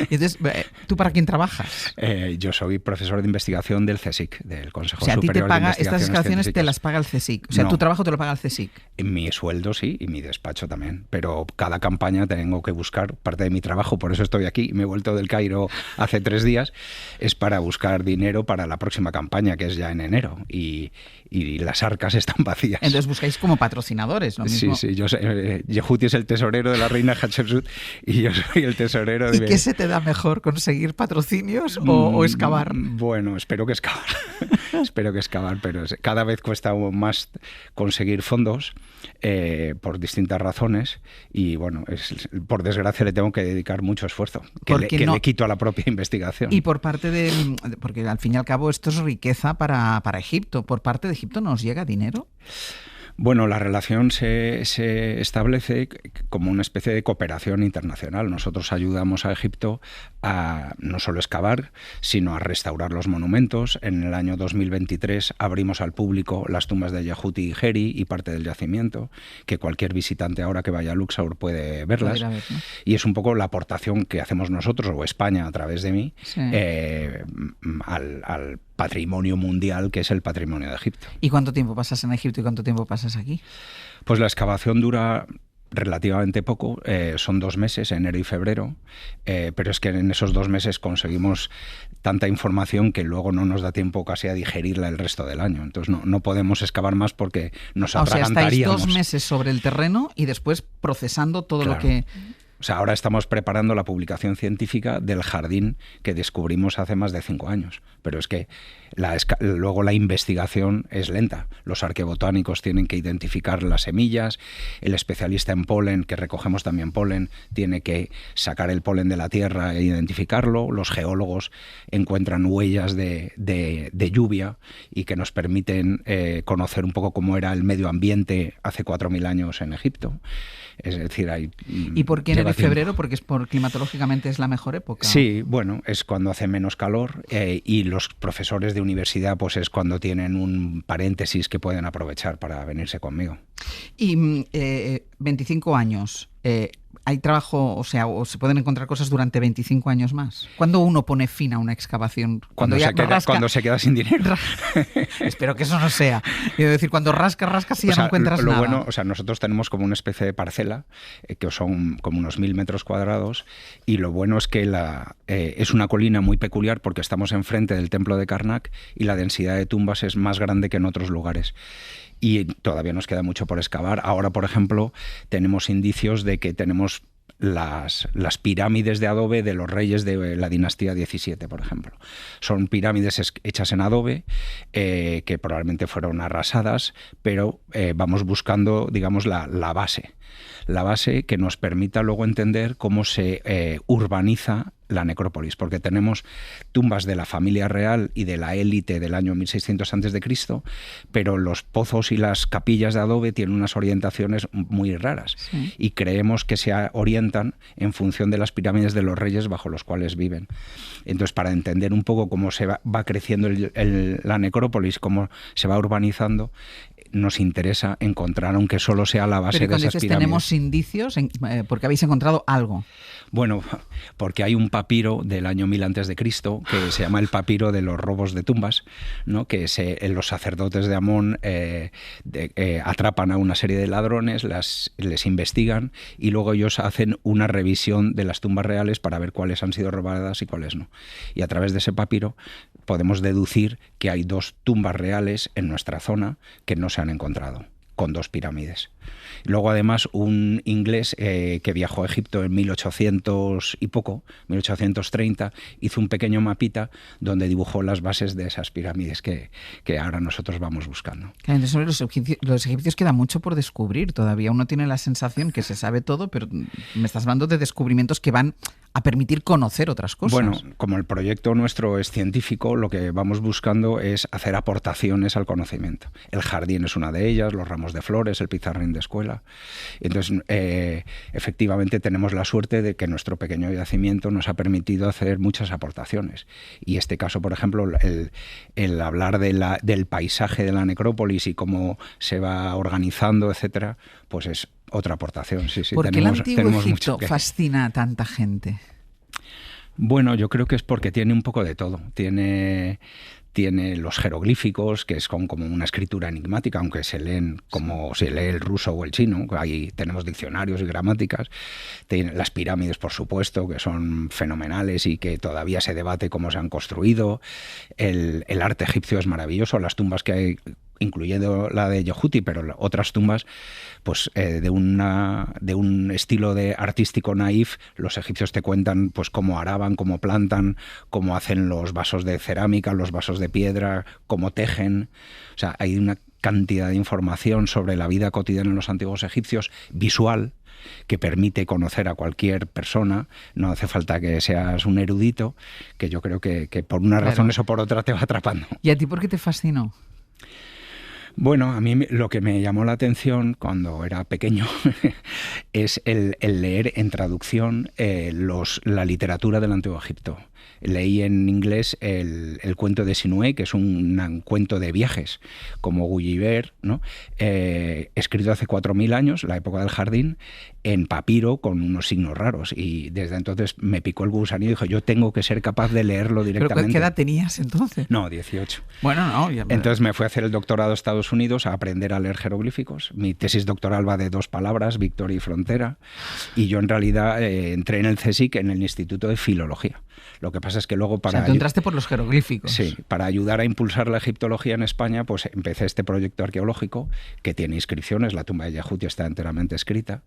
Y entonces, ¿tú para quién trabajas? Yo soy profesor de investigación del CSIC, del Consejo Superior de Investigaciones. O sea, a ti te paga, estas excavaciones científicas te las paga el CSIC. O sea, no, tu trabajo te lo paga el CSIC. Mi sueldo sí, y mi despacho también. Pero cada campaña tengo que buscar, parte de mi trabajo, por eso estoy aquí, me he vuelto del Cairo hace 3 días, es para buscar dinero para la próxima campaña, que es ya en enero. Y las arcas están vacías. Entonces buscáis como patrocinadores, lo mismo. Sí, yo sé, Yehuti es el tesorero de la reina Hatshepsut y yo soy el tesorero de... ¿Y qué se te da mejor, conseguir patrocinios o excavar? Bueno, espero que excavar. Espero que excavar, pero cada vez cuesta más conseguir fondos por distintas razones y bueno, por desgracia le tengo que dedicar mucho esfuerzo que le quito a la propia investigación. Y por parte porque al fin y al cabo esto es riqueza para Egipto, por parte de Egipto nos llega dinero. Bueno, la relación se establece como una especie de cooperación internacional. Nosotros ayudamos a Egipto a no solo excavar, sino a restaurar los monumentos. En el año 2023 abrimos al público las tumbas de Yehuti y Geri y parte del yacimiento, que cualquier visitante ahora que vaya a Luxor puede verlas. Ver, ¿no? Y es un poco la aportación que hacemos nosotros, o España a través de mí, sí, al patrimonio mundial que es el patrimonio de Egipto. ¿Y cuánto tiempo pasas en Egipto y cuánto tiempo pasas aquí? Pues la excavación dura relativamente poco, son 2 meses, enero y febrero, pero es que en esos 2 meses conseguimos tanta información que luego no nos da tiempo casi a digerirla el resto del año. Entonces no podemos excavar más porque nos atragantaríamos. O sea, estáis 2 meses sobre el terreno y después procesando todo lo que... O sea, ahora estamos preparando la publicación científica del jardín que descubrimos hace más de 5 años. Pero es que luego la investigación es lenta. Los arqueobotánicos tienen que identificar las semillas, el especialista en polen, que recogemos también polen, tiene que sacar el polen de la tierra e identificarlo. Los geólogos encuentran huellas de lluvia y que nos permiten conocer un poco cómo era el medio ambiente hace 4.000 años en Egipto. Es decir, hay... ¿Y por qué enero y febrero? Porque climatológicamente es la mejor época. Sí, bueno, es cuando hace menos calor y los profesores de universidad pues es cuando tienen un paréntesis que pueden aprovechar para venirse conmigo. Y 25 años... ¿hay trabajo, o sea, o se pueden encontrar cosas durante 25 años más? ¿Cuándo uno pone fin a una excavación? Cuando se queda sin dinero. Espero que eso no sea. Quiero decir, cuando rascas y ya no encuentras nada. Bueno, o sea, nosotros tenemos como una especie de parcela que son como unos 1.000 metros cuadrados y lo bueno es que es una colina muy peculiar porque estamos enfrente del templo de Karnak y la densidad de tumbas es más grande que en otros lugares. Y todavía nos queda mucho por excavar. Ahora, por ejemplo, tenemos indicios de que tenemos las pirámides de adobe de los reyes de la dinastía 17, por ejemplo. Son pirámides hechas en adobe que probablemente fueron arrasadas, pero vamos buscando, digamos, la base. La base que nos permita luego entender cómo se urbaniza la necrópolis, porque tenemos tumbas de la familia real y de la élite del año 1600 a.C., pero los pozos y las capillas de adobe tienen unas orientaciones muy raras, sí, y creemos que se orientan en función de las pirámides de los reyes bajo los cuales viven. Entonces, para entender un poco cómo se va creciendo la necrópolis, cómo se va urbanizando, nos interesa encontrar, aunque solo sea la base de esas pirámides. ¿Tenemos indicios? Porque habéis encontrado algo. Bueno, porque hay un papiro del año 1000 a.C. que se llama el papiro de los robos de tumbas, ¿no? Que los sacerdotes de Amón atrapan a una serie de ladrones, les investigan y luego ellos hacen una revisión de las tumbas reales para ver cuáles han sido robadas y cuáles no. Y a través de ese papiro podemos deducir que hay 2 tumbas reales en nuestra zona que no se han encontrado, con 2 pirámides. Luego, además, un inglés que viajó a Egipto en 1800 y poco, 1830, hizo un pequeño mapita donde dibujó las bases de esas pirámides que ahora nosotros vamos buscando. Claro, entonces los egipcios queda mucho por descubrir todavía. Uno tiene la sensación que se sabe todo, pero me estás hablando de descubrimientos que van a permitir conocer otras cosas. Bueno, como el proyecto nuestro es científico, lo que vamos buscando es hacer aportaciones al conocimiento. El jardín es una de ellas, los ramos de flores, el pizarrín de escuela. Entonces, efectivamente, tenemos la suerte de que nuestro pequeño yacimiento nos ha permitido hacer muchas aportaciones. Y este caso, por ejemplo, el hablar del paisaje de la necrópolis y cómo se va organizando, etcétera, pues es otra aportación. Sí, ¿Por qué el antiguo Egipto fascina a tanta gente? Bueno, yo creo que es porque tiene un poco de todo. Tiene los jeroglíficos, que son como una escritura enigmática, aunque se leen como se lee el ruso o el chino. Ahí tenemos diccionarios y gramáticas. Tiene las pirámides, por supuesto, que son fenomenales y que todavía se debate cómo se han construido. El arte egipcio es maravilloso. Las tumbas que hay, incluyendo la de Yehuti, pero otras tumbas, pues de un estilo artístico naif. Los egipcios te cuentan pues cómo araban, cómo plantan, cómo hacen los vasos de cerámica, los vasos de piedra, cómo tejen. O sea, hay una cantidad de información sobre la vida cotidiana en los antiguos egipcios, visual, que permite conocer a cualquier persona. No hace falta que seas un erudito, que yo creo que por unas razones o por otra te va atrapando. ¿Y a ti por qué te fascinó? Bueno, a mí lo que me llamó la atención cuando era pequeño es el leer en traducción la literatura del Antiguo Egipto. Leí en inglés el cuento de Sinué, que es un cuento de viajes, como Gulliver, ¿no? Escrito hace 4000 años, la época del jardín, en papiro con unos signos raros. Y desde entonces me picó el gusanillo y dije, yo tengo que ser capaz de leerlo directamente. ¿Pero qué edad tenías entonces? No, 18. Bueno, no. Entonces me fui a hacer el doctorado a Estados Unidos a aprender a leer jeroglíficos. Mi tesis doctoral va de 2 palabras, victoria y frontera. Y yo en realidad entré en el CSIC, en el Instituto de Filología. Lo que pasa es que luego tú entraste por los jeroglíficos. Sí, para ayudar a impulsar la egiptología en España, pues empecé este proyecto arqueológico que tiene inscripciones. La tumba de Yehuti está enteramente escrita,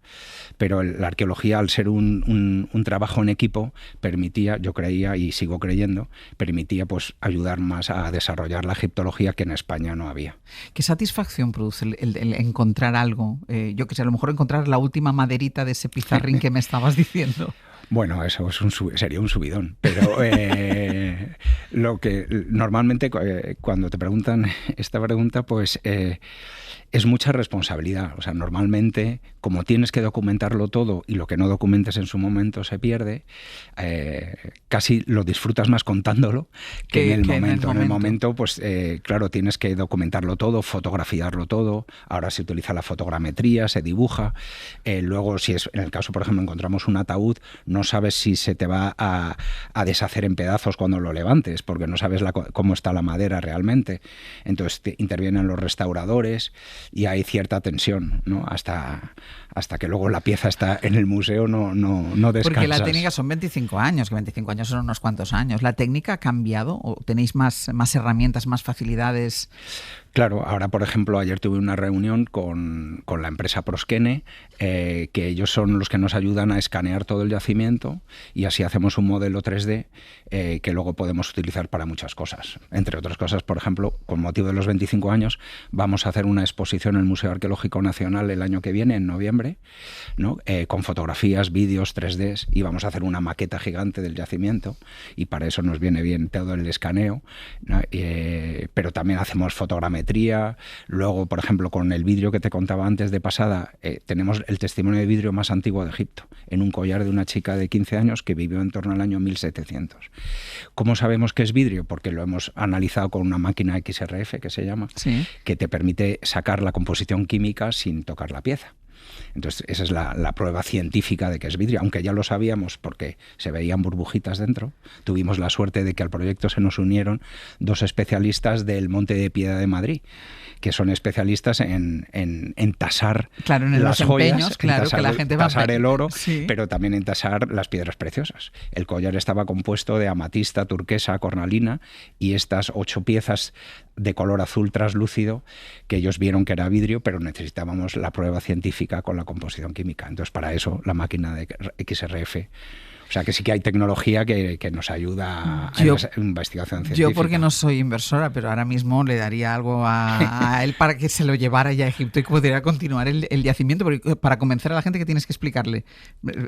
pero la arqueología, al ser un trabajo en equipo, permitía, yo creía y sigo creyendo, permitía pues ayudar más a desarrollar la egiptología que en España no había. ¿Qué satisfacción produce el encontrar algo? Yo que sé, a lo mejor encontrar la última maderita de ese pizarrín que me estabas diciendo. Bueno, eso es sería un subidón, pero lo que normalmente cuando te preguntan esta pregunta, pues es mucha responsabilidad. O sea, normalmente, como tienes que documentarlo todo y lo que no documentes en su momento se pierde, casi lo disfrutas más contándolo que en el momento. En el momento, pues claro, tienes que documentarlo todo, fotografiarlo todo. Ahora se utiliza la fotogrametría, se dibuja. Luego, si es en el caso, por ejemplo, encontramos un ataúd, no sabes si se te va a deshacer en pedazos cuando lo levantes, porque no sabes cómo está la madera realmente. Entonces intervienen los restauradores y hay cierta tensión, ¿no? Hasta que luego la pieza está en el museo, no descansas. Porque la técnica son 25 años, que 25 años son unos cuantos años. ¿La técnica ha cambiado o tenéis más herramientas, más facilidades? Claro, ahora por ejemplo ayer tuve una reunión con la empresa Proskene, que ellos son los que nos ayudan a escanear todo el yacimiento y así hacemos un modelo 3D que luego podemos utilizar para muchas cosas. Entre otras cosas, por ejemplo, con motivo de los 25 años vamos a hacer una exposición en el Museo Arqueológico Nacional el año que viene, en noviembre, ¿no? Con fotografías, vídeos, 3Ds, y vamos a hacer una maqueta gigante del yacimiento y para eso nos viene bien todo el escaneo, ¿no? Pero también hacemos fotogrametría. Luego, por ejemplo, con el vidrio que te contaba antes de pasada, tenemos el testimonio de vidrio más antiguo de Egipto, en un collar de una chica de 15 años que vivió en torno al año 1700. ¿Cómo sabemos que es vidrio? Porque lo hemos analizado con una máquina XRF, que se llama, Sí. que te permite sacar la composición química sin tocar la pieza. Entonces, esa es la prueba científica de que es vidrio, aunque ya lo sabíamos porque se veían burbujitas dentro. Tuvimos la suerte de que al proyecto se nos unieron 2 especialistas del Monte de Piedad de Madrid, que son especialistas en tasar Claro, en las los joyas, empeños, claro, tasar, que la gente va a tasar el oro, sí. pero también en tasar las piedras preciosas. El collar estaba compuesto de amatista, turquesa, cornalina y estas 8 piezas de color azul traslúcido que ellos vieron que era vidrio, pero necesitábamos la prueba científica con la composición química. Entonces, para eso, la máquina de XRF. O sea, que sí que hay tecnología que nos ayuda a investigación científica. Yo porque no soy inversora, pero ahora mismo le daría algo a él para que se lo llevara ya a Egipto y que pudiera continuar el yacimiento, porque para convencer a la gente que tienes que explicarle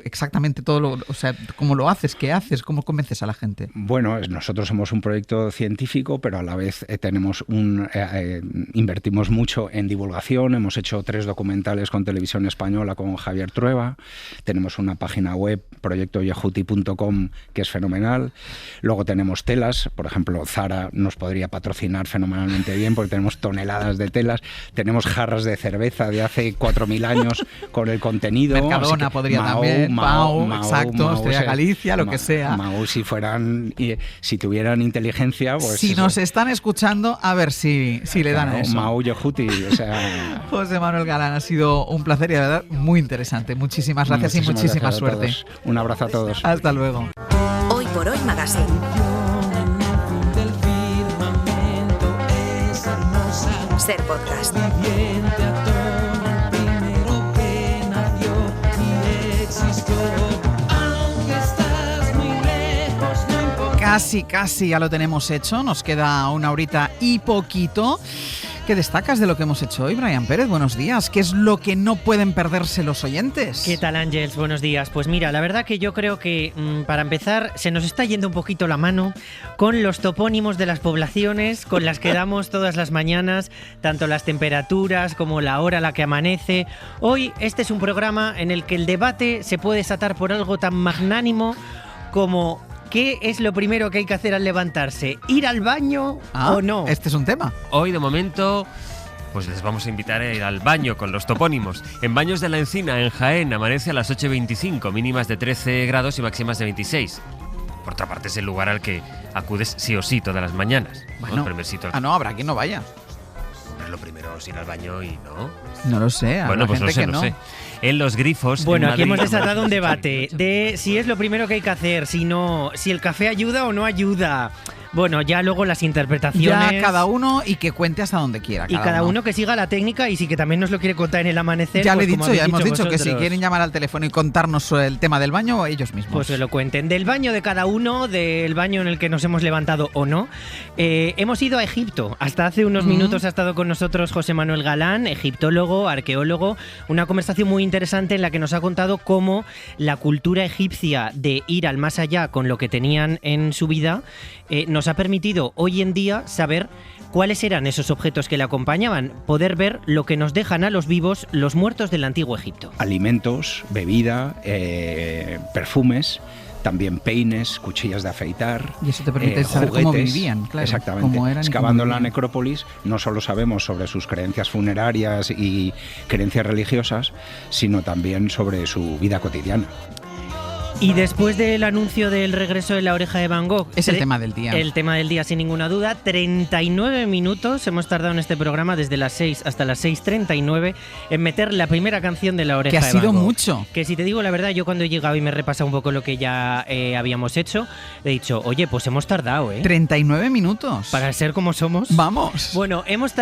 exactamente todo, o sea, cómo lo haces, qué haces, cómo convences a la gente. Bueno, nosotros somos un proyecto científico, pero a la vez tenemos invertimos mucho en divulgación. Hemos hecho 3 documentales con Televisión Española con Javier Trueba. Tenemos una página web, proyectoyehuti.com, que es fenomenal. Luego tenemos telas, por ejemplo, Zara nos podría patrocinar fenomenalmente bien porque tenemos toneladas de telas. Tenemos jarras de cerveza de hace 4.000 años con el contenido. Mercadona podría también, Mau, exacto, Estrella Galicia, lo que sea. Mau, si tuvieran inteligencia, pues si eso. nos están escuchando, a ver si le dan a eso. Mau Yehuti, o sea... José Manuel Galán, ha sido un placer y de verdad muy interesante. Muchísimas gracias y muchísima suerte. Un abrazo a todos. Hasta luego. Hoy por hoy Magazine. Ser podcast. Casi ya lo tenemos hecho. Nos queda 1 horita y poquito. ¿Qué destacas de lo que hemos hecho hoy, Brian Pérez? Buenos días. ¿Qué es lo que no pueden perderse los oyentes? ¿Qué tal, Ángels? Buenos días. Pues mira, la verdad que yo creo que, para empezar, se nos está yendo un poquito la mano con los topónimos de las poblaciones con las que damos todas las mañanas, tanto las temperaturas como la hora a la que amanece. Hoy este es un programa en el que el debate se puede desatar por algo tan magnánimo como... ¿qué es lo primero que hay que hacer al levantarse? ¿Ir al baño o no? Este es un tema. Hoy, de momento, pues les vamos a invitar a ir al baño con los topónimos. En Baños de la Encina, en Jaén, amanece a las 8:25, mínimas de 13 grados y máximas de 26. Por otra parte, es el lugar al que acudes sí o sí todas las mañanas. Bueno, ¿no? Primer sitio no, habrá quien no vaya. Hombre, lo primero es ir al baño y no. No lo sé, bueno, pues gente no sé. En Los Grifos. Bueno, en aquí Madrid, hemos desatado un debate de si es lo primero que hay que hacer, si el café ayuda o no ayuda. Bueno, ya luego las interpretaciones. Ya cada uno y que cuente hasta donde quiera. Y cada uno que siga la técnica y si que también nos lo quiere contar en el amanecer. Ya pues le he como dicho, ya habéis hemos dicho que vosotros, si quieren llamar al teléfono y contarnos el tema del baño, ellos mismos. Pues se lo cuenten. Del baño de cada uno, del baño en el que nos hemos levantado o no. Hemos ido a Egipto. Hasta hace unos minutos ha estado con nosotros José Manuel Galán, egiptólogo, arqueólogo. Una conversación muy interesante en la que nos ha contado cómo la cultura egipcia de ir al más allá con lo que tenían en su vida nos ha permitido hoy en día saber cuáles eran esos objetos que le acompañaban, poder ver lo que nos dejan a los vivos los muertos del antiguo Egipto. Alimentos, bebida, perfumes, también peines, cuchillas de afeitar. Y eso te permite saber juguetes, cómo vivían, claro. Exactamente. Cómo eran excavando y cómo la necrópolis, no solo sabemos sobre sus creencias funerarias y creencias religiosas, sino también sobre su vida cotidiana. Y después del anuncio del regreso de La Oreja de Van Gogh... Es el tema del día. El tema del día, sin ninguna duda. 39 minutos hemos tardado en este programa, desde las 6 hasta las 6:39, en meter la primera canción de La Oreja de Van Gogh. Que ha sido mucho. Que si te digo la verdad, yo cuando he llegado y me he repasado un poco lo que ya habíamos hecho, he dicho, oye, pues hemos tardado, ¿eh? 39 minutos. Para ser como somos. Vamos. Bueno, hemos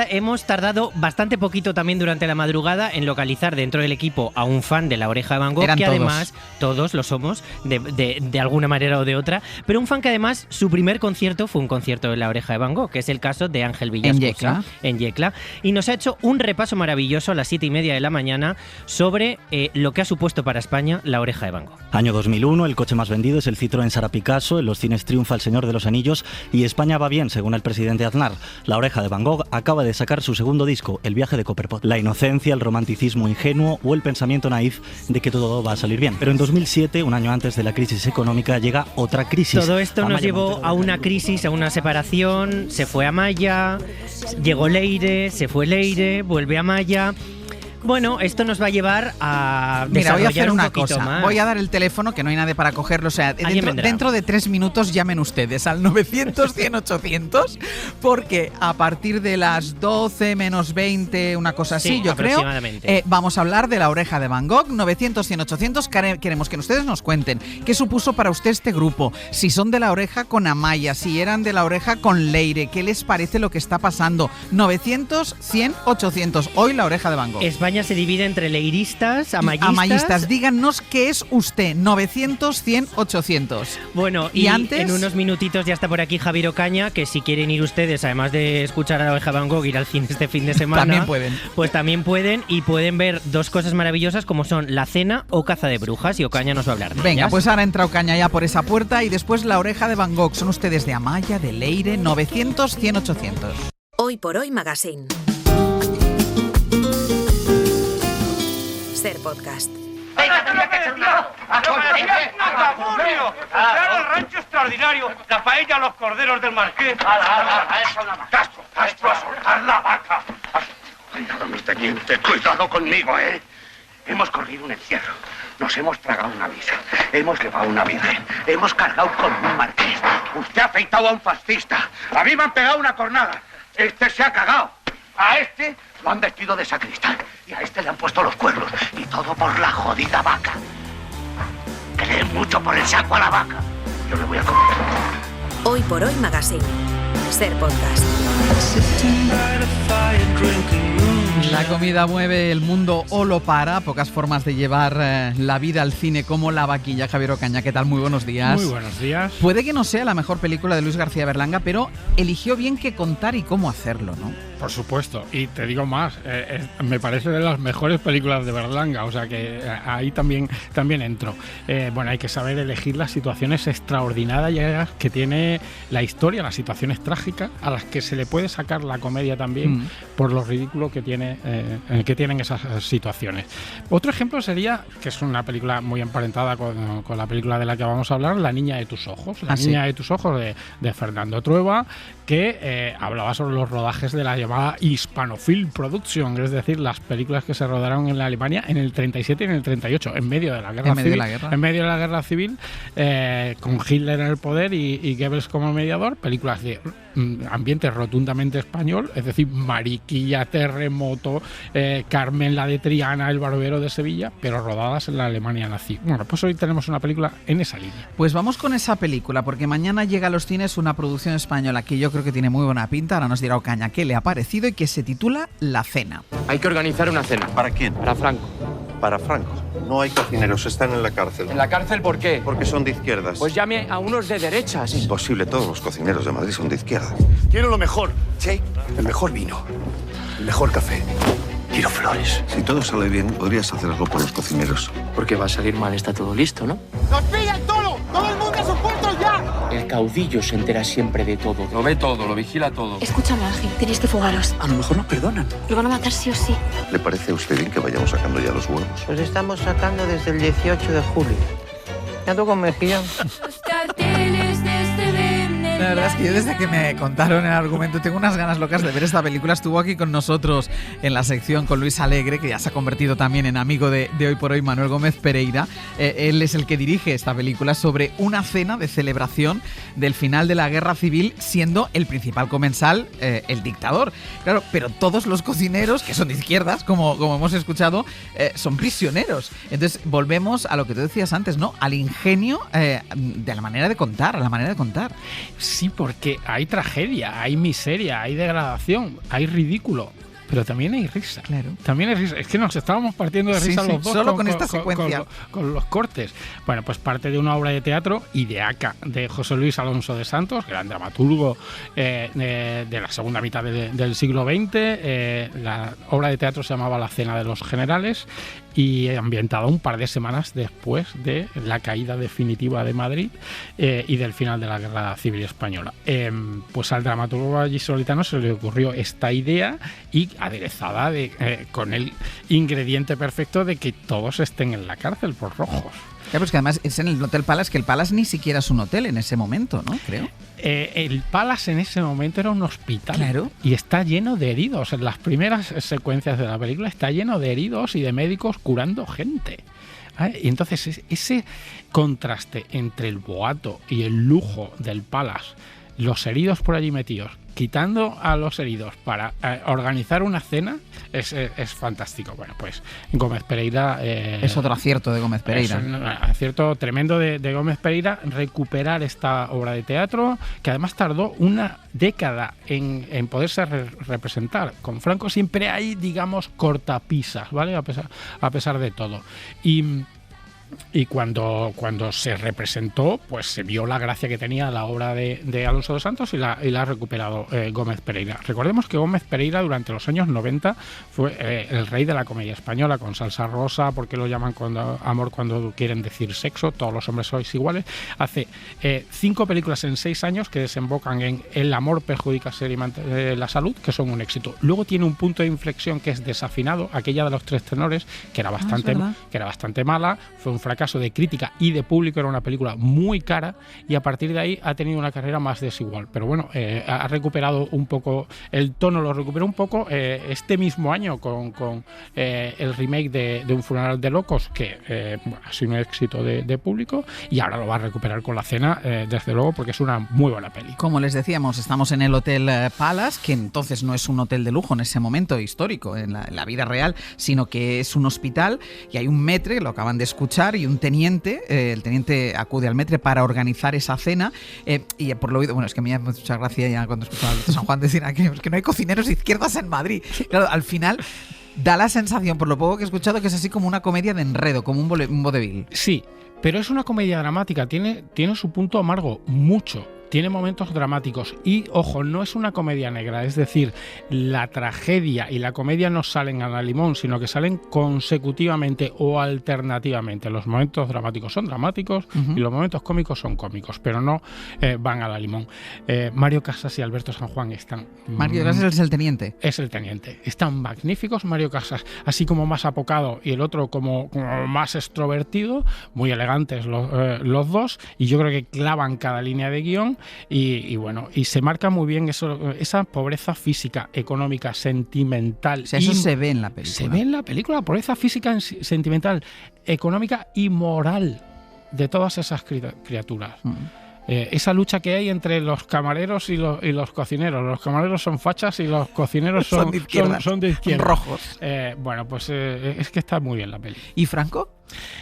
tardado bastante poquito también durante la madrugada en localizar dentro del equipo a un fan de La Oreja de Van Gogh, que además todos lo somos, de alguna manera o de otra, pero un fan que además su primer concierto fue un concierto de La Oreja de Van Gogh, que es el caso de Ángel Villascosa, en Yecla, y nos ha hecho un repaso maravilloso a las 7:30 de la mañana sobre lo que ha supuesto para España La Oreja de Van Gogh. Año 2001, el coche más vendido es el Citroën Sara Picasso, en los cines triunfa El Señor de los Anillos y España va bien, según el presidente Aznar. La Oreja de Van Gogh acaba de sacar su segundo disco, El viaje de Copperpot. La inocencia, el romanticismo ingenuo o el pensamiento naif de que todo va a salir bien. Pero en 2007, un año antes de la crisis económica, llega otra crisis. Todo esto nos llevó a una crisis, a una separación, se fue Amaya, llegó Leire, se fue Leire, vuelve Amaya. Bueno, esto nos va a llevar a Mira, voy a hacer una cosa. Más. Voy a dar el teléfono, que no hay nadie para cogerlo. O sea, dentro de 3 minutos llamen ustedes al 900-100-800, porque a partir de las 12 menos 20, una cosa así, sí, yo creo, vamos a hablar de La Oreja de Van Gogh. 900-100-800. Queremos que ustedes nos cuenten qué supuso para usted este grupo. Si son de La Oreja con Amaya, si eran de La Oreja con Leire, qué les parece lo que está pasando. 900-100-800. Hoy La Oreja de Van Gogh. España se divide entre leiristas, amayistas. Díganos qué es usted. 900-100-800. Bueno, y antes, en unos minutitos ya está por aquí Javier Ocaña, que si quieren ir ustedes, además de escuchar a La Oreja de Van Gogh, ir al cine este fin de semana, también pueden. Pues también pueden, y pueden ver dos cosas maravillosas como son La Cena o Caza de Brujas, y Ocaña nos va a hablar de Venga, ellas. pues ahora entra Ocaña ya por esa puerta y después La Oreja de Van Gogh. Son ustedes de Amaya, de Leire. 900-100-800. Hoy por Hoy Magazine. Ser podcast. ¡Claro, el rancho extraordinario! ¡La paella, los corderos del marqués! ¡Castro, a soltar la vaca! Cuidado, mi teniente, cuidado conmigo, ¿eh? Hemos corrido un encierro, nos hemos tragado una misa, hemos llevado una virgen, hemos cargado con un marqués. Usted ha afeitado a un fascista, a mí me han pegado una cornada. Este se ha cagado. A este lo han vestido de sacristán y a este le han puesto los cuernos. Y todo por la jodida vaca. Creen mucho por el saco a la vaca. Yo le voy a comer. Hoy por Hoy Magazine. Ser podcast. La comida mueve el mundo o lo para. Pocas formas de llevar la vida al cine como La Vaquilla. Javier Ocaña, ¿qué tal? Muy buenos días. Muy buenos días. Puede que no sea la mejor película de Luis García Berlanga, pero eligió bien qué contar y cómo hacerlo, ¿no? Por supuesto, y te digo más, me parece de las mejores películas de Berlanga, o sea que ahí también entro. Bueno, hay que saber elegir las situaciones extraordinarias que tiene la historia, las situaciones trágicas, a las que se le puede sacar la comedia también, por lo ridículo que tienen esas situaciones. Otro ejemplo sería, que es una película muy emparentada con la película de la que vamos a hablar, La niña de tus ojos. La niña de tus ojos de Fernando Trueba, que hablaba sobre los rodajes de la llamada Hispanofil Production, es decir, las películas que se rodaron en la Alemania en el 37 y en el 38, en medio de la guerra civil, con Hitler en el poder y Goebbels como mediador, películas de ambiente rotundamente español, es decir, Mariquilla, Terremoto, Carmen la de Triana, El barbero de Sevilla, pero rodadas en la Alemania nazi. Bueno, pues hoy tenemos una película en esa línea. Pues vamos con esa película, porque mañana llega a los cines una producción española que yo creo que tiene muy buena pinta. Ahora nos dirá Ocaña qué le ha parecido, y que se titula La Cena. Hay que organizar una cena. ¿Para quién? Para Franco. Para Franco. No hay cocineros, están en la cárcel. ¿En la cárcel por qué? Porque son de izquierdas. Pues llame a unos de derechas. Imposible, todos los cocineros de Madrid son de izquierda. Quiero lo mejor. Sí. El mejor vino. El mejor café. Quiero flores. Si todo sale bien, podrías hacer algo por los cocineros. Porque va a salir mal, está todo listo, ¿no? ¡Nos pillan todo! ¡Todo el mundo a sus puestos ya! El caudillo se entera siempre de todo. Lo ve todo, lo vigila todo. Escúchame, Ángel, tenéis que fugaros. A lo mejor nos perdonan. Lo van a matar sí o sí. ¿Le parece a usted bien que vayamos sacando ya los huevos? Pues estamos sacando desde el 18 de julio. Ya tú con mejillón. Los carteles de este vende La verdad es que yo desde que me contaron el argumento tengo unas ganas locas de ver esta película. Estuvo aquí con nosotros en la sección con Luis Alegre, que ya se ha convertido también en amigo de Hoy por Hoy, Manuel Gómez Pereira. Él es el que dirige esta película sobre una cena de celebración del final de la Guerra Civil, siendo el principal comensal el dictador. Claro, pero todos los cocineros, que son de izquierdas, como hemos escuchado, son prisioneros. Entonces volvemos a lo que tú decías antes, ¿no? Al ingenio de la manera de contar, a la manera de contar. Sí, porque hay tragedia, hay miseria, hay degradación, hay ridículo. Pero también hay risa. Claro. También hay risa. Es que nos estábamos partiendo de risa los dos. Solo con esta secuencia. Con los cortes. Bueno, pues parte de una obra de teatro, Ideaca, de José Luis Alonso de Santos, gran dramaturgo de la segunda mitad del siglo XX. La obra de teatro se llamaba La Cena de los Generales y ambientada un par de semanas después de la caída definitiva de Madrid y del final de la Guerra Civil Española. Pues al dramaturgo vallisoletano se le ocurrió esta idea y aderezada con el ingrediente perfecto de que todos estén en la cárcel por rojos. Claro, pues que además es en el Hotel Palace, que el Palace ni siquiera es un hotel en ese momento, ¿no? Creo. El Palace en ese momento era un hospital. Claro. Y está lleno de heridos. En las primeras secuencias de la película está lleno de heridos y de médicos curando gente. Y entonces ese contraste entre el boato y el lujo del Palace, los heridos por allí metidos, quitando a los heridos para organizar una cena, es fantástico. Bueno, pues Gómez Pereira... es otro acierto de Gómez Pereira. Es un acierto tremendo de Gómez Pereira recuperar esta obra de teatro, que además tardó una década en poderse representar. Con Franco siempre hay, digamos, cortapisas, ¿vale? A pesar de todo. Y cuando se representó, pues se vio la gracia que tenía la obra de Alonso de Santos y la ha recuperado Gómez Pereira. Recordemos que Gómez Pereira durante los años 90 fue el rey de la comedia española, con Salsa Rosa, porque lo llaman amor cuando quieren decir sexo, todos los hombres sois iguales. Hace 5 películas en 6 años que desembocan en El amor perjudica seriamente la salud, que son un éxito. Luego tiene un punto de inflexión que es Desafinado, aquella de los 3 tenores, que era bastante mala, fue un fracaso de crítica y de público, era una película muy cara y a partir de ahí ha tenido una carrera más desigual. Pero bueno, ha recuperado un poco el tono, lo recuperó un poco este mismo año con el remake de Un funeral de locos, que ha sido un éxito de público, y ahora lo va a recuperar con La Cena, desde luego, porque es una muy buena peli. Como les decíamos, estamos en el Hotel Palace, que entonces no es un hotel de lujo en ese momento histórico, en la vida real, sino que es un hospital y hay un maître, lo acaban de escuchar, y un teniente, el teniente acude al maître para organizar esa cena, y por lo oído, bueno, es que me hace mucha gracia ya cuando escuchaba a Alberto San Juan decir aquí, es que no hay cocineros izquierdas en Madrid. Claro, al final da la sensación, por lo poco que he escuchado, que es así como una comedia de enredo, como un vodevil. Sí, pero es una comedia dramática, tiene su punto amargo, mucho. Tiene momentos dramáticos y, ojo, no es una comedia negra, es decir, la tragedia y la comedia no salen a la limón, sino que salen consecutivamente o alternativamente. Los momentos dramáticos son dramáticos y los momentos cómicos son cómicos, pero no van a la limón. Mario Casas y Alberto San Juan están... Mario Casas es el teniente. Es el teniente. Están magníficos. Mario Casas, así como más apocado, y el otro como más extrovertido, muy elegantes los dos, y yo creo que clavan cada línea de guión. Y bueno, y se marca muy bien esa pobreza física, económica, sentimental. O sea, eso se ve en la película. Se ve en la película, pobreza física, sentimental, económica y moral de todas esas criaturas. Esa lucha que hay entre los camareros y los cocineros. Los camareros son fachas y los cocineros son de izquierda. Son rojos. Bueno, pues es que está muy bien la peli. ¿Y Franco?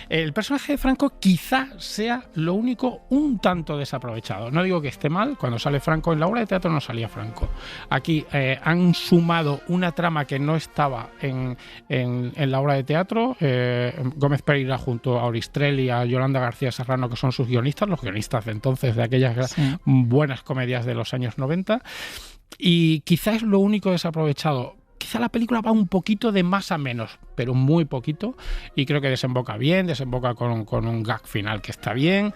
El personaje de Franco quizá sea lo único un tanto desaprovechado. No digo que esté mal, cuando sale Franco en la obra de teatro no salía Franco. Aquí han sumado una trama que no estaba en la obra de teatro. Gómez Pereira junto a Oristrel y a Yolanda García Serrano, que son sus guionistas, los guionistas de entonces, de aquellas buenas comedias de los años 90. Y quizá es lo único desaprovechado. Quizá la película va un poquito de más a menos, pero muy poquito, y creo que desemboca bien, desemboca con un gag final que está bien.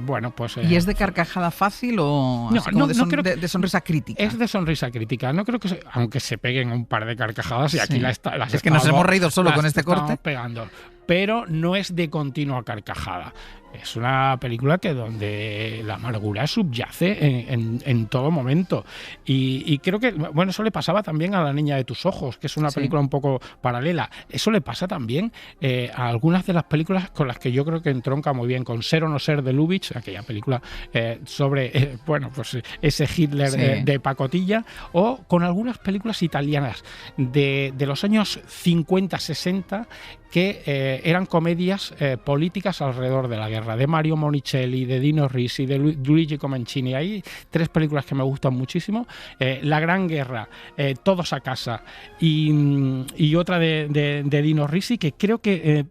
Bueno, pues... ¿Y es de carcajada fácil o de sonrisa crítica? Es de sonrisa crítica. No creo que aunque se peguen un par de carcajadas, y aquí las es que nos hemos reído solo con este corte. Pegando. Pero no es de continua carcajada. es una película que donde la amargura subyace en todo momento. Y creo que, bueno, eso le pasaba también a La niña de tus ojos, que es una película un poco paralela. Eso le pasa también a algunas de las películas con las que yo creo que entronca muy bien, con Ser o no ser de Lubitsch, aquella película sobre pues ese Hitler de pacotilla, o con algunas películas italianas de los años 50-60 que eran comedias políticas alrededor de la guerra, de Mario Monicelli, de Dino Risi, de Luigi Comencini. Hay 3 películas que me gustan muchísimo: La Gran Guerra, Todos a casa, y otra de Dino Risi, que creo que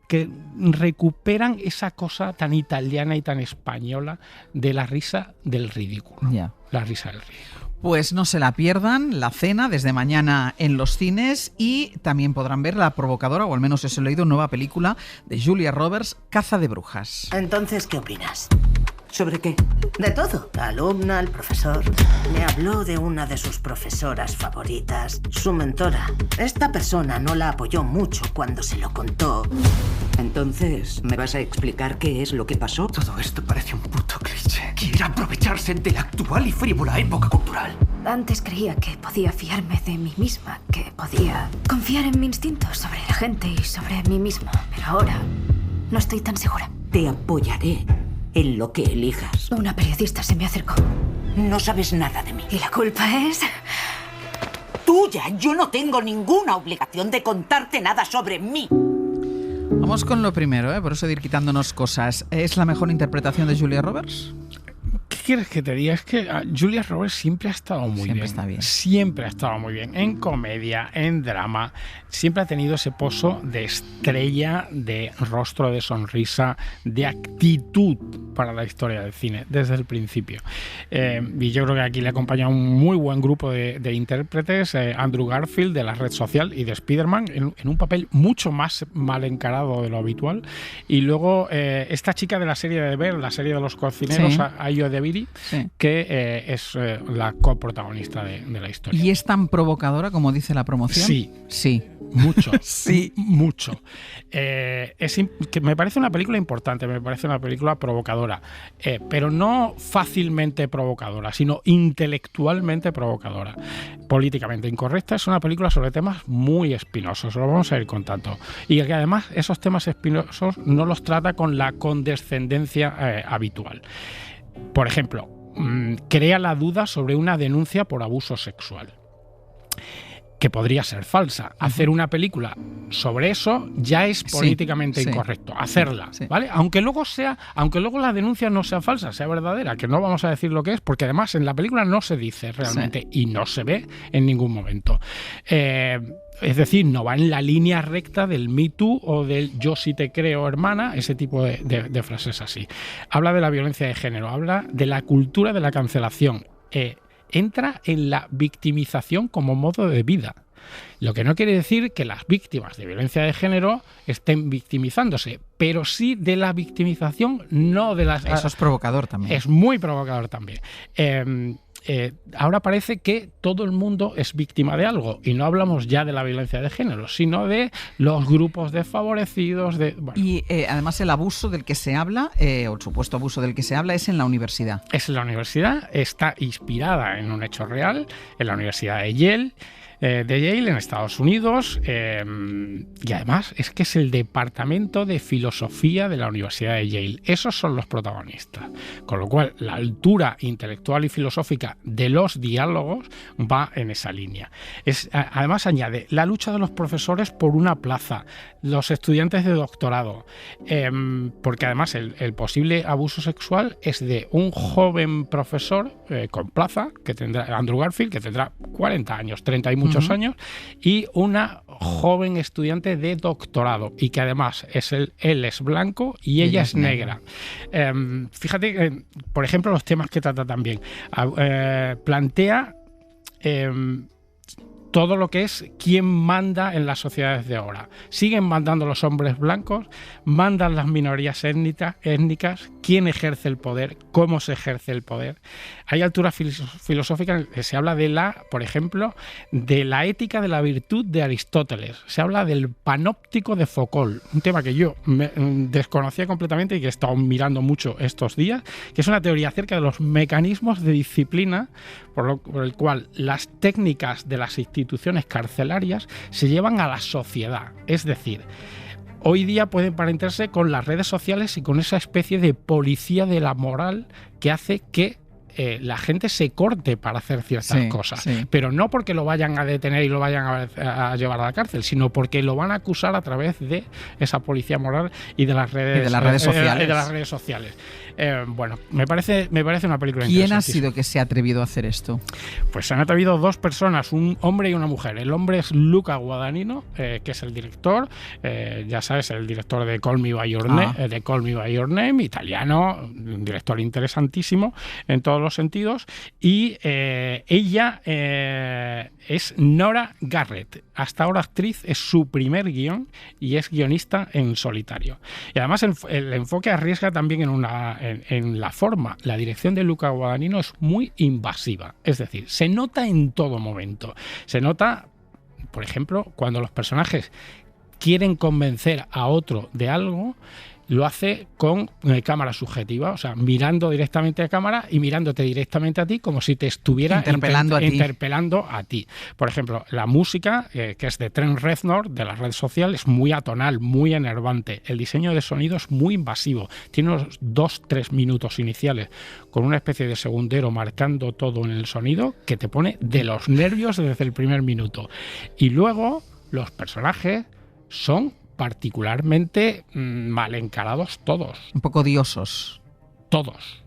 recuperan esa cosa tan italiana y tan española de la risa del ridículo. Yeah. La risa del ridículo. Pues no se la pierdan, La Cena, desde mañana en los cines, y también podrán ver la provocadora, o al menos eso he leído, nueva película de Julia Roberts, Caza de brujas. Entonces, ¿qué opinas? ¿Sobre qué? De todo. La alumna, el profesor. Me habló de una de sus profesoras favoritas, su mentora. Esta persona no la apoyó mucho cuando se lo contó. Entonces, ¿me vas a explicar qué es lo que pasó? Todo esto parece un puto cliché. Quiere aprovecharse de la actual y frívola época cultural. Antes creía que podía fiarme de mí misma, que podía confiar en mi instinto sobre la gente y sobre mí misma. Pero ahora no estoy tan segura. Te apoyaré en lo que elijas. Una periodista se me acercó. No sabes nada de mí. ¿Y la culpa es...? Tuya. Yo no tengo ninguna obligación de contarte nada sobre mí. Vamos con lo primero, por eso de ir quitándonos cosas. ¿Es la mejor interpretación de Julia Roberts? ¿Qué quieres que te diga? Es que Julia Roberts siempre ha estado muy bien. Está bien. Siempre ha estado muy bien. En comedia, en drama, siempre ha tenido ese pozo de estrella, de rostro, de sonrisa, de actitud para la historia del cine, desde el principio. Y yo creo que aquí le acompaña un muy buen grupo de intérpretes, Andrew Garfield de La Red Social y de Spider-Man, en un papel mucho más mal encarado de lo habitual. Y luego esta chica de la serie de Bear, la serie de los cocineros, Ayo Edebiri, que es la coprotagonista de la historia. ¿Y es tan provocadora como dice la promoción? Sí. Mucho. Sí. Mucho. Que me parece una película importante, me parece una película provocadora, pero no fácilmente provocadora, sino intelectualmente provocadora. Políticamente incorrecta. Es una película sobre temas muy espinosos, lo vamos a ir contando. Y que además esos temas espinosos no los trata con la condescendencia habitual. Por ejemplo, crea la duda sobre una denuncia por abuso sexual, que podría ser falsa. Hacer una película sobre eso ya es políticamente incorrecto. Hacerla, ¿vale? Aunque luego la denuncia no sea falsa, sea verdadera, que no vamos a decir lo que es, porque además en la película no se dice realmente y no se ve en ningún momento. Es decir, no va en la línea recta del Me Too o del yo sí te creo, hermana, ese tipo de frases así. Habla de la violencia de género, habla de la cultura de la cancelación. Entra en la victimización como modo de vida. Lo que no quiere decir que las víctimas de violencia de género estén victimizándose, pero sí de la victimización, no de las... Eso es provocador también. Es muy provocador también. Ahora parece que todo el mundo es víctima de algo, y no hablamos ya de la violencia de género, sino de los grupos desfavorecidos. Y además el abuso del que se habla, o el supuesto abuso del que se habla, es en la universidad. Es en la universidad, está inspirada en un hecho real, en la Universidad de Yale, en Estados Unidos, y además es que es el departamento de filosofía de la Universidad de Yale. Esos son los protagonistas, con lo cual la altura intelectual y filosófica de los diálogos va en esa línea. Además añade la lucha de los profesores por una plaza, los estudiantes de doctorado, porque además el posible abuso sexual es de un joven profesor con plaza, que tendrá Andrew Garfield, que tendrá 40 años, 30 y muchos años, y una joven estudiante de doctorado, y que además él es blanco y ella es negra. Fíjate, por ejemplo, los temas que trata también. Plantea todo lo que es quién manda en las sociedades de ahora. Siguen mandando los hombres blancos, mandan las minorías étnicas, quién ejerce el poder, cómo se ejerce el poder. Hay altura filosófica en que se habla por ejemplo, de la ética de la virtud de Aristóteles. Se habla del panóptico de Foucault, un tema que yo desconocía completamente y que he estado mirando mucho estos días, que es una teoría acerca de los mecanismos de disciplina por el cual las técnicas de las instituciones carcelarias se llevan a la sociedad. Es decir, hoy día puede emparentarse con las redes sociales y con esa especie de policía de la moral que hace que la gente se corte para hacer ciertas cosas, pero no porque lo vayan a detener y lo vayan a llevar a la cárcel, sino porque lo van a acusar a través de esa policía moral y de las redes sociales. Bueno, me parece una película interesante. ¿Quién ha sido que se ha atrevido a hacer esto? Pues se han atrevido dos personas, un hombre y una mujer. El hombre es Luca Guadagnino, que es el director, ya sabes, el director de Call Me By Your Name, italiano, un director interesantísimo en todos los sentidos, y ella es Nora Garrett. Hasta ahora actriz, es su primer guión y es guionista en solitario. Y además el enfoque arriesga también en la forma. La dirección de Luca Guadagnino es muy invasiva, es decir, se nota en todo momento. Se nota, por ejemplo, cuando los personajes quieren convencer a otro de algo, lo hace con cámara subjetiva, o sea, mirando directamente a cámara y mirándote directamente a ti como si te estuviera interpelando a ti. Por ejemplo, la música, que es de Trent Reznor, de la red social, es muy atonal, muy enervante. El diseño de sonido es muy invasivo. Tiene unos 2-3 minutos iniciales con una especie de segundero marcando todo en el sonido que te pone de los nervios desde el primer minuto. Y luego los personajes son particularmente mal encarados todos. Un poco odiosos. Todos.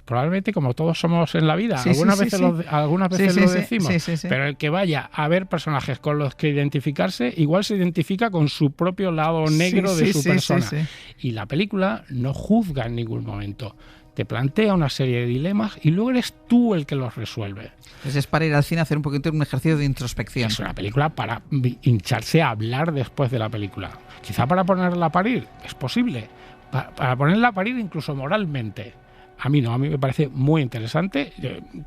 Probablemente como todos somos en la vida. Algunas veces lo decimos. Pero el que vaya a ver personajes con los que identificarse, igual se identifica con su propio lado negro de su persona. Y la película no juzga en ningún momento. Te plantea una serie de dilemas y luego eres tú el que los resuelve. Entonces es para ir al cine a hacer un poquito un ejercicio de introspección. Es una película para hincharse a hablar después de la película. Quizá para ponerla a parir, es posible. Para ponerla a parir incluso moralmente. A mí no, a mí me parece muy interesante.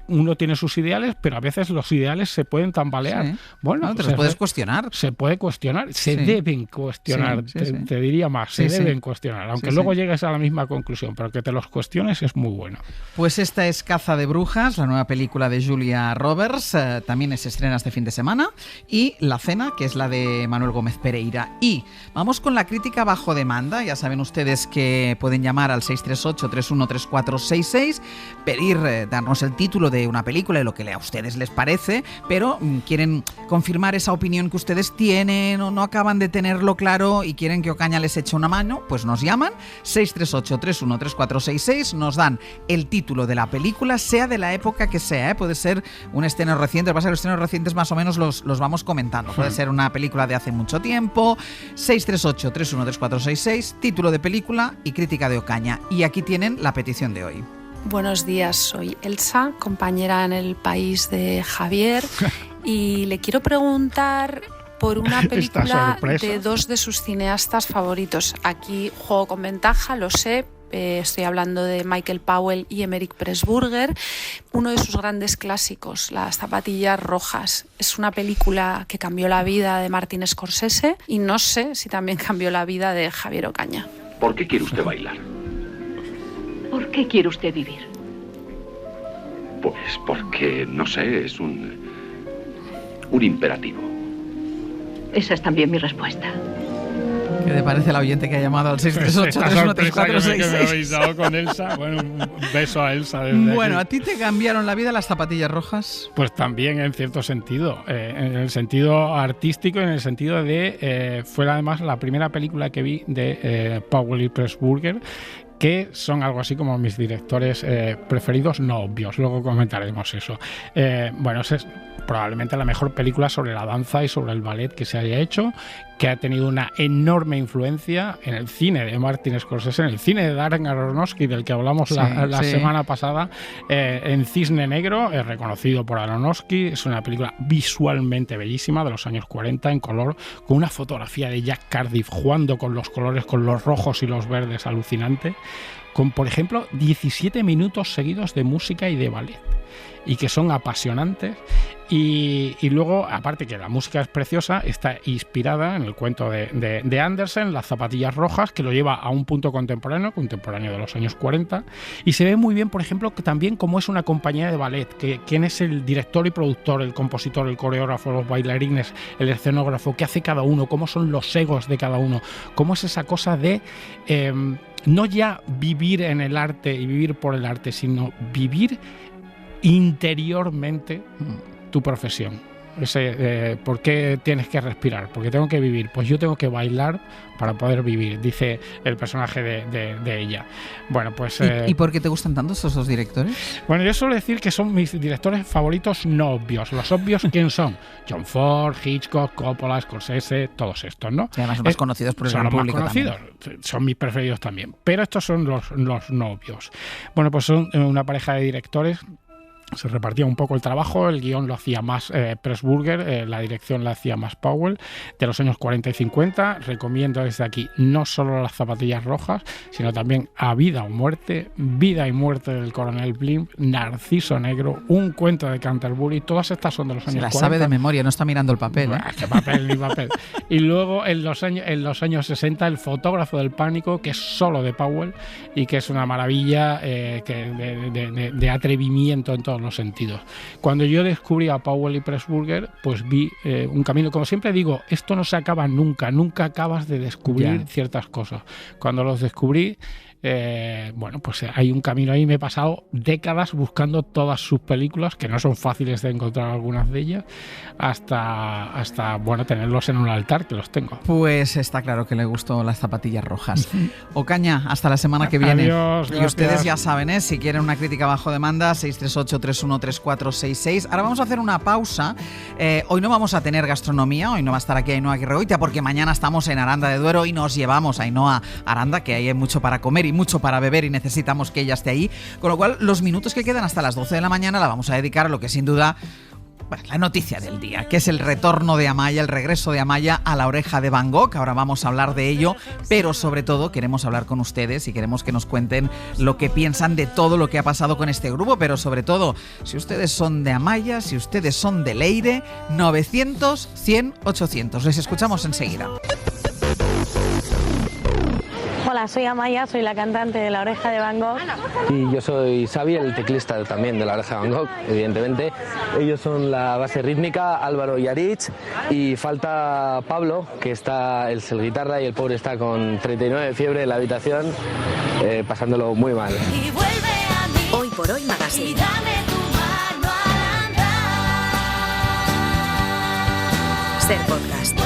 Uno tiene sus ideales, pero a veces los ideales se pueden tambalear. Sí. Bueno, te los puedes cuestionar. Se puede cuestionar, se deben cuestionar, te diría más, se deben cuestionar, aunque luego llegues a la misma conclusión, pero que te los cuestiones es muy bueno. Pues esta es Caza de Brujas, la nueva película de Julia Roberts, también se estrena este fin de semana, y La Cena, que es la de Manuel Gómez Pereira. Y vamos con la crítica bajo demanda. Ya saben ustedes que pueden llamar al 638-313466, pedir, darnos el título de una película y lo que a ustedes les parece, pero quieren confirmar esa opinión que ustedes tienen o no acaban de tenerlo claro y quieren que Ocaña les eche una mano, pues nos llaman 638-313466, nos dan el título de la película, sea de la época que sea, puede ser un estreno reciente, lo que pasa es que los estrenos recientes más o menos los vamos comentando, puede ser una película de hace mucho tiempo. 638-313466, título de película y crítica de Ocaña, y aquí tienen la petición de hoy. Buenos días, soy Elsa, compañera en El País de Javier, y le quiero preguntar por una película de dos de sus cineastas favoritos. Aquí juego con ventaja, lo sé. Estoy hablando de Michael Powell y Emeric Pressburger. Uno de sus grandes clásicos, Las zapatillas rojas. Es una película que cambió la vida de Martin Scorsese y no sé si también cambió la vida de Javier Ocaña. ¿Por qué quiere usted bailar? ¿Por qué quiere usted vivir? Pues porque, no sé, es un imperativo. Esa es también mi respuesta. ¿Qué te parece la oyente que ha llamado al 638-313466? Que me habéis dado con Elsa. Bueno, un beso a Elsa. Bueno, aquí. ¿a ti te cambiaron la vida las zapatillas rojas? Pues también en cierto sentido. En el sentido artístico y en el sentido de... fue además la primera película que vi de Powell y Pressburger, que son algo así como mis directores preferidos no obvios. Luego comentaremos eso. Bueno, esa es probablemente la mejor película sobre la danza y sobre el ballet que se haya hecho, que ha tenido una enorme influencia en el cine de Martin Scorsese, en el cine de Darren Aronofsky, del que hablamos la semana pasada, en Cisne Negro, reconocido por Aronofsky. Es una película visualmente bellísima de los años 40, en color, con una fotografía de Jack Cardiff jugando con los colores, con los rojos y los verdes, alucinante, con, por ejemplo, 17 minutos seguidos de música y de ballet, y que son apasionantes. Y luego, aparte que la música es preciosa, está inspirada en el cuento de Andersen, Las zapatillas rojas, que lo lleva a un punto contemporáneo de los años 40, y se ve muy bien, por ejemplo, que también cómo es una compañía de ballet, que quién es el director y productor, el compositor, el coreógrafo, los bailarines, el escenógrafo, qué hace cada uno, cómo son los egos de cada uno, cómo es esa cosa de no ya vivir en el arte y vivir por el arte, sino vivir interiormente tu profesión. ¿Por qué tienes que respirar? Porque tengo que vivir. Pues yo tengo que bailar para poder vivir, dice el personaje de ella. Bueno, pues... ¿Y por qué te gustan tanto esos dos directores? Bueno, yo suelo decir que son mis directores favoritos no obvios. Los obvios, ¿quién son? John Ford, Hitchcock, Coppola, Scorsese, todos estos, ¿no? Y además son más conocidos por el gran público también. Son mis preferidos también. Pero estos son los no obvios. Bueno, pues son una pareja de directores. Se repartía un poco el trabajo, el guión lo hacía más Pressburger, la dirección la hacía más Powell, de los años 40 y 50. Recomiendo desde aquí no solo Las zapatillas rojas, sino también A Vida o Muerte, Vida y Muerte del Coronel Blimp, Narciso Negro, Un cuento de Canterbury. Todas estas son de los años 40. Se las sabe de memoria, no está mirando el papel. ¿Qué papel ni papel? Y luego en los años 60, El fotógrafo del pánico, que es solo de Powell y que es una maravilla de atrevimiento en todos los sentidos. Cuando yo descubrí a Powell y Pressburger, pues vi un camino. Como siempre digo, esto no se acaba nunca acabas de descubrir ciertas cosas. Cuando los descubrí, bueno, pues hay un camino ahí. Me he pasado décadas buscando todas sus películas, que no son fáciles de encontrar algunas de ellas, hasta bueno, tenerlos en un altar, que los tengo. Pues está claro que le gustó Las zapatillas rojas. Ocaña, hasta la semana que viene. Adiós, y ustedes ya saben, si quieren una crítica bajo demanda, 638-313466. Ahora vamos a hacer una pausa. Hoy no vamos a tener gastronomía, hoy no va a estar aquí Ainhoa Aguirregoitia, porque mañana estamos en Aranda de Duero y nos llevamos a Ainhoa Aranda, que ahí hay mucho para comer y mucho para beber y necesitamos que ella esté ahí, con lo cual los minutos que quedan hasta las 12 de la mañana la vamos a dedicar a lo que sin duda, bueno, la noticia del día, que es el retorno de Amaya, el regreso de Amaya a La Oreja de Van Gogh. Ahora vamos a hablar de ello, pero sobre todo queremos hablar con ustedes y queremos que nos cuenten lo que piensan de todo lo que ha pasado con este grupo, pero sobre todo, si ustedes son de Amaya, si ustedes son de Leire, 900 100 800. Les escuchamos enseguida. Hola, soy Amaya, soy la cantante de La Oreja de Van Gogh. Y yo soy Xavi, el teclista también de La Oreja de Van Gogh, evidentemente. Ellos son la base rítmica, Álvaro y Aritz, y falta Pablo, que es el guitarra, y el pobre está con 39 de fiebre en la habitación, pasándolo muy mal. Hoy por hoy Magazine. Ser podcast.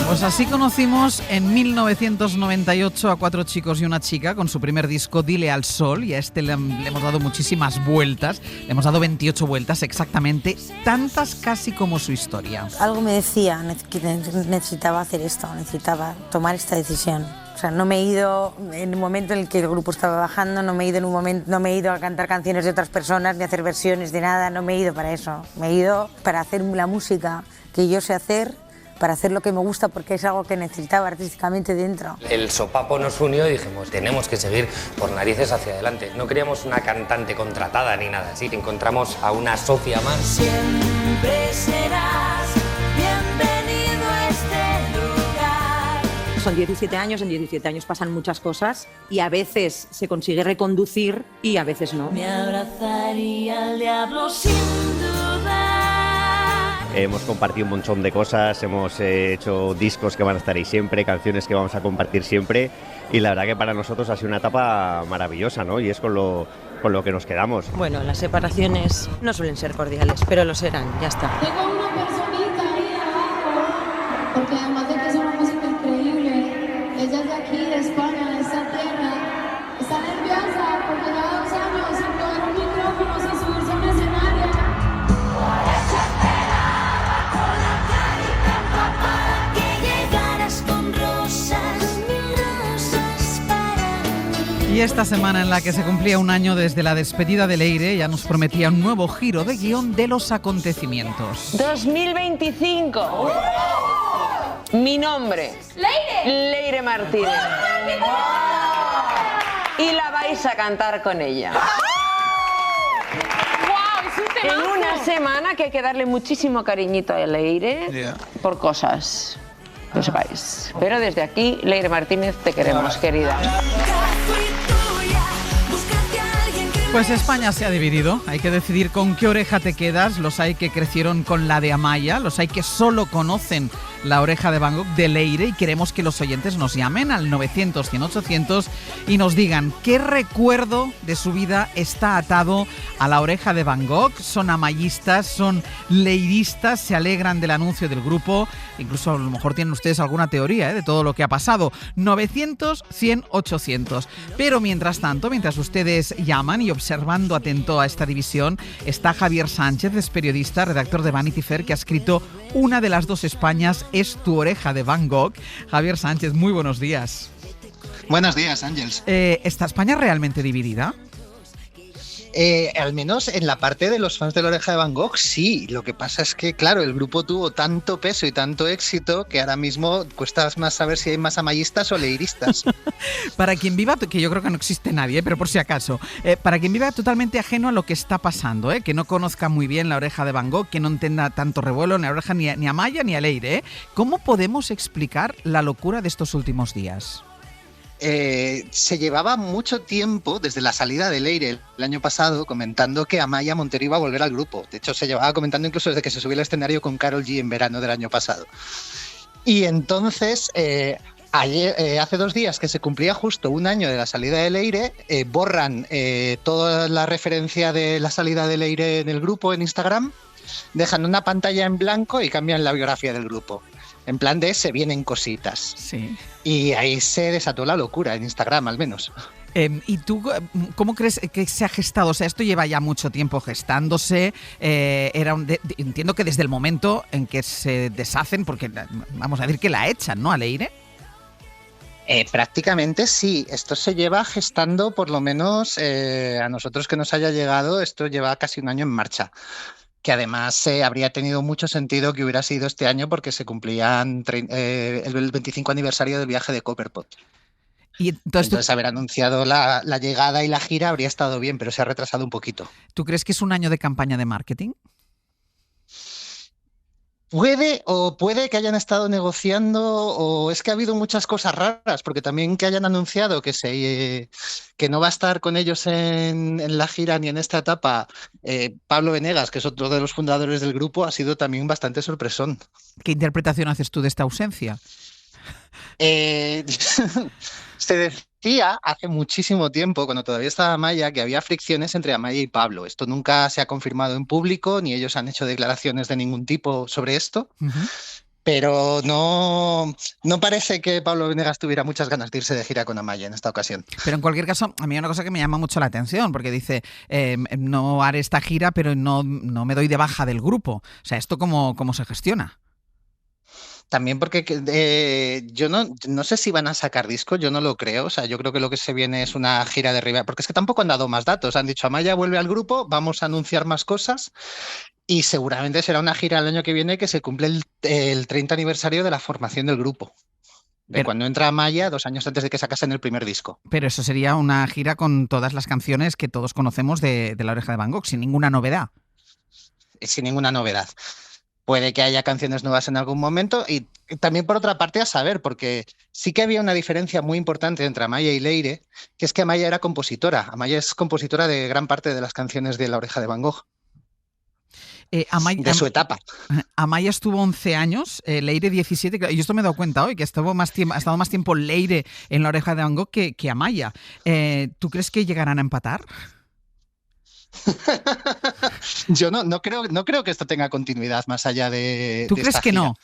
Pues así conocimos en 1998 a 4 chicos y una chica con su primer disco Dile al Sol, y a este le hemos dado muchísimas vueltas, le hemos dado 28 vueltas exactamente, tantas casi como su historia. Algo me decía que necesitaba hacer esto, necesitaba tomar esta decisión. O sea, no me he ido en el momento en el que el grupo estaba bajando, no me he ido a cantar canciones de otras personas, ni a hacer versiones de nada, no me he ido para eso. Me he ido para hacer la música que yo sé hacer, para hacer lo que me gusta, porque es algo que necesitaba artísticamente dentro. El sopapo nos unió y dijimos, tenemos que seguir por narices hacia adelante. No queríamos una cantante contratada ni nada así, encontramos a una socia más. Siempre serás bienvenido a este lugar. Son 17 años, en 17 años pasan muchas cosas y a veces se consigue reconducir y a veces no. Me abrazaría al diablo sin duda. Hemos compartido un montón de cosas, hemos hecho discos que van a estar ahí siempre, canciones que vamos a compartir siempre, y la verdad que para nosotros ha sido una etapa maravillosa, ¿no? Y es con lo con lo que nos quedamos. Bueno, las separaciones no suelen ser cordiales, pero lo serán, ya está. Tengo una personita ahí abajo, porque además de que es una música increíble, ella es de aquí, de España, de esta tierra. Está nerviosa porque lleva 2 años sin probar un micrófono, sin subirse a un escenario. Y esta semana en la que se cumplía un año desde la despedida de Leire, ya nos prometía un nuevo giro de guión de los acontecimientos. 2025. Mi nombre. Leire Martínez. Y la vais a cantar con ella. En una semana que hay que darle muchísimo cariñito a Leire por cosas, lo sepáis. Pero desde aquí, Leire Martínez, te queremos, querida. Pues España se ha dividido, hay que decidir con qué oreja te quedas. Los hay que crecieron con la de Amaya, los hay que solo conocen la oreja de Van Gogh de Leire, y queremos que los oyentes nos llamen al 900-100-800 y nos digan qué recuerdo de su vida está atado a la oreja de Van Gogh. Son amayistas, son leiristas, se alegran del anuncio del grupo, incluso a lo mejor tienen ustedes alguna teoría de todo lo que ha pasado. 900-100-800. Pero mientras tanto, mientras ustedes llaman y observando atento a esta división, está Javier Sánchez, es periodista, redactor de Vanity Fair, que ha escrito Una de las dos Españas es tu oreja de Van Gogh. Javier Sánchez, muy buenos días. Buenos días, Ángels. ¿Está España realmente dividida? Al menos en la parte de los fans de la oreja de Van Gogh, sí. Lo que pasa es que, claro, el grupo tuvo tanto peso y tanto éxito que ahora mismo cuesta más saber si hay más amayistas o leiristas. Para quien viva, que yo creo que no existe nadie, pero por si acaso, para quien viva totalmente ajeno a lo que está pasando, que no conozca muy bien la oreja de Van Gogh, que no entienda tanto revuelo ni a oreja ni a Amaya ni a Leire, ¿cómo podemos explicar la locura de estos últimos días? Se llevaba mucho tiempo desde la salida de Leire el año pasado comentando que Amaya Montero iba a volver al grupo. De hecho, se llevaba comentando incluso desde que se subió al escenario con Karol G en verano del año pasado. Y entonces, hace 2 días que se cumplía justo un año de la salida de Leire, borran toda la referencia de la salida de Leire en el grupo en Instagram, dejan una pantalla en blanco y cambian la biografía del grupo. En plan de se vienen cositas. Sí. Y ahí se desató la locura, en Instagram al menos. ¿Y tú cómo crees que se ha gestado? O sea, esto lleva ya mucho tiempo gestándose. Entiendo que desde el momento en que se deshacen, porque vamos a decir que la echan, ¿no? A Leire. Prácticamente sí. Esto se lleva gestando, por lo menos a nosotros que nos haya llegado, esto lleva casi un año en marcha. Que además habría tenido mucho sentido que hubiera sido este año porque se cumplían el 25 aniversario del viaje de Copperpot. Y entonces haber anunciado la llegada y la gira habría estado bien, pero se ha retrasado un poquito. ¿Tú crees que es un año de campaña de marketing? Puede que hayan estado negociando, o es que ha habido muchas cosas raras, porque también que hayan anunciado que no va a estar con ellos en la gira ni en esta etapa Pablo Venegas, que es otro de los fundadores del grupo, ha sido también bastante sorpresón. ¿Qué interpretación haces tú de esta ausencia? Se decía hace muchísimo tiempo, cuando todavía estaba Amaya, que había fricciones entre Amaya y Pablo. Esto nunca se ha confirmado en público, ni ellos han hecho declaraciones de ningún tipo sobre esto. Uh-huh. Pero no parece que Pablo Venegas tuviera muchas ganas de irse de gira con Amaya en esta ocasión. Pero en cualquier caso, a mí hay una cosa que me llama mucho la atención, porque dice, no haré esta gira, pero no me doy de baja del grupo. O sea, ¿esto cómo se gestiona? También porque yo no sé si van a sacar discos, yo no lo creo. O sea, yo creo que lo que se viene es una gira de Rivera, porque es que tampoco han dado más datos. Han dicho, Amaya vuelve al grupo, vamos a anunciar más cosas y seguramente será una gira el año que viene que se cumple el 30 aniversario de la formación del grupo. De cuando entra Amaya, 2 años antes de que sacasen el primer disco. Pero eso sería una gira con todas las canciones que todos conocemos de La Oreja de Van Gogh, sin ninguna novedad. Sin ninguna novedad. Puede que haya canciones nuevas en algún momento y también por otra parte a saber, porque sí que había una diferencia muy importante entre Amaya y Leire, que es que Amaya era compositora. Amaya es compositora de gran parte de las canciones de La Oreja de Van Gogh. De su etapa. Amaya estuvo 11 años, Leire 17. Y esto me he dado cuenta hoy, que ha estado más tiempo Leire en La Oreja de Van Gogh que Amaya. ¿Tú crees que llegarán a empatar? Yo no creo que esto tenga continuidad más allá de. ¿Tú crees que no?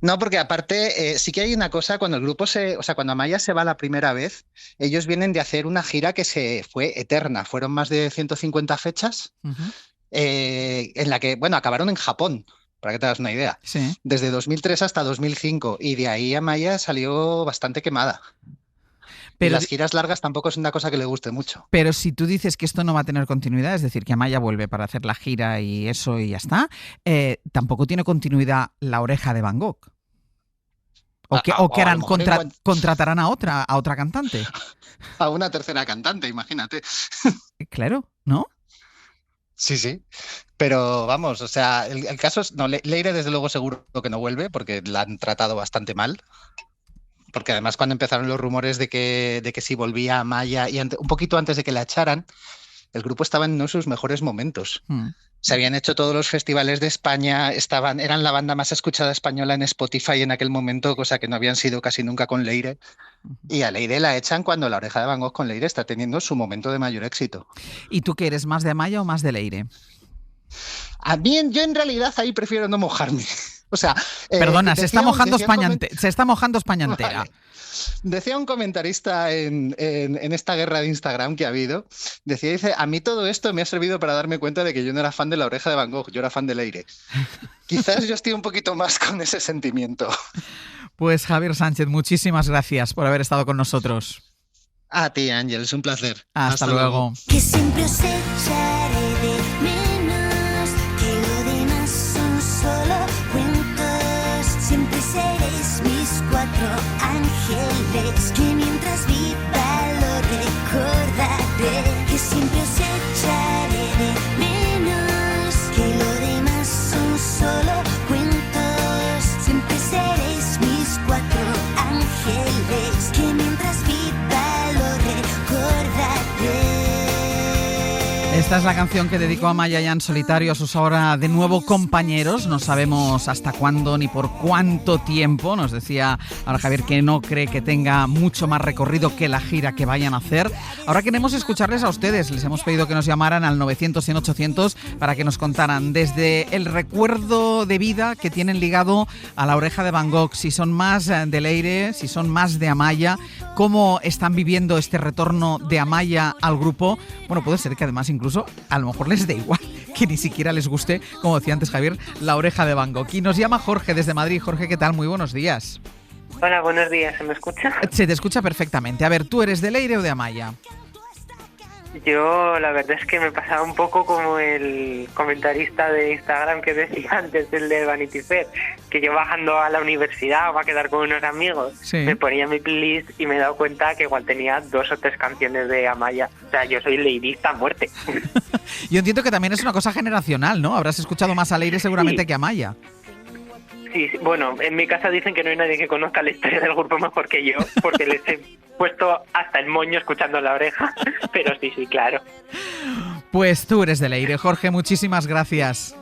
No, porque aparte sí que hay una cosa, cuando el grupo cuando Amaya se va la primera vez, ellos vienen de hacer una gira que se fue eterna, fueron más de 150 fechas, en la que, bueno, acabaron en Japón, para que te hagas una idea, desde 2003 hasta 2005, y de ahí Amaya salió bastante quemada. Pero las giras largas tampoco es una cosa que le guste mucho. Pero si tú dices que esto no va a tener continuidad, es decir, que Amaya vuelve para hacer la gira y eso y ya está, tampoco tiene continuidad La Oreja de Van Gogh. ¿O qué harán? ¿Contratarán a otra cantante? A una tercera cantante, imagínate. Claro, ¿no? Sí. Pero vamos, o sea, el caso es... No, Leire desde luego seguro que no vuelve porque la han tratado bastante mal. Porque además cuando empezaron los rumores de que si volvía Amaya y un poquito antes de que la echaran, el grupo estaba en uno de sus mejores momentos. Se habían hecho todos los festivales de España, eran la banda más escuchada española en Spotify en aquel momento, cosa que no habían sido casi nunca con Leire. Y a Leire la echan cuando La Oreja de Van Gogh con Leire está teniendo su momento de mayor éxito. ¿Y tú qué eres, más de Amaya o más de Leire? A mí, yo en realidad ahí prefiero no mojarme. O sea, perdona, se está mojando España entera. Vale. Decía un comentarista en esta guerra de Instagram que ha habido, dice, a mí todo esto me ha servido para darme cuenta de que yo no era fan de La Oreja de Van Gogh, yo era fan de Leire. Quizás yo estoy un poquito más con ese sentimiento. Pues Javier Sánchez, muchísimas gracias por haber estado con nosotros. A ti, Ángel, es un placer. Hasta luego. Que siempre os echaré de menos, que lo demás son solo cuentos. Siempre seréis mis 4 ángeles, que mientras viva lo recordaré. Que siempre os echaré de menos, que lo demás son solo cuentos. Siempre seréis mis 4 ángeles, que mientras viva lo recordaré. Esta es la canción que dedicó Amaya ya en solitario a sus ahora de nuevo compañeros. No sabemos hasta cuándo ni por cuánto tiempo. Nos decía ahora Javier que no cree que tenga mucho más recorrido que la gira que vayan a hacer. Ahora queremos escucharles a ustedes. Les hemos pedido que nos llamaran al 900 100 800 para que nos contaran desde el recuerdo de vida que tienen ligado a La Oreja de Van Gogh, si son más de Leire, si son más de Amaya, cómo están viviendo este retorno de Amaya al grupo. Bueno, puede ser que además incluso a lo mejor les dé igual, que ni siquiera les guste, como decía antes Javier, La Oreja de Van Gogh. Y nos llama Jorge desde Madrid. Jorge, ¿qué tal? Muy buenos días. Hola, buenos días. ¿Se me escucha? Se te escucha perfectamente. A ver, ¿tú eres de Leire o de Amaya? Yo la verdad es que me pasaba un poco como el comentarista de Instagram que decía antes, el de Vanity Fair, que yo bajando a la universidad o a quedar con unos amigos, me ponía mi playlist y me he dado cuenta que igual tenía 2 o 3 canciones de Amaya. O sea, yo soy leirista a muerte. Yo entiendo que también es una cosa generacional, ¿no? Habrás escuchado más a Leire seguramente que a Amaya. Sí, bueno, en mi casa dicen que no hay nadie que conozca la historia del grupo mejor que yo, porque les he puesto hasta el moño escuchando La Oreja, pero sí, claro. Pues tú eres de Leire. Jorge, muchísimas gracias.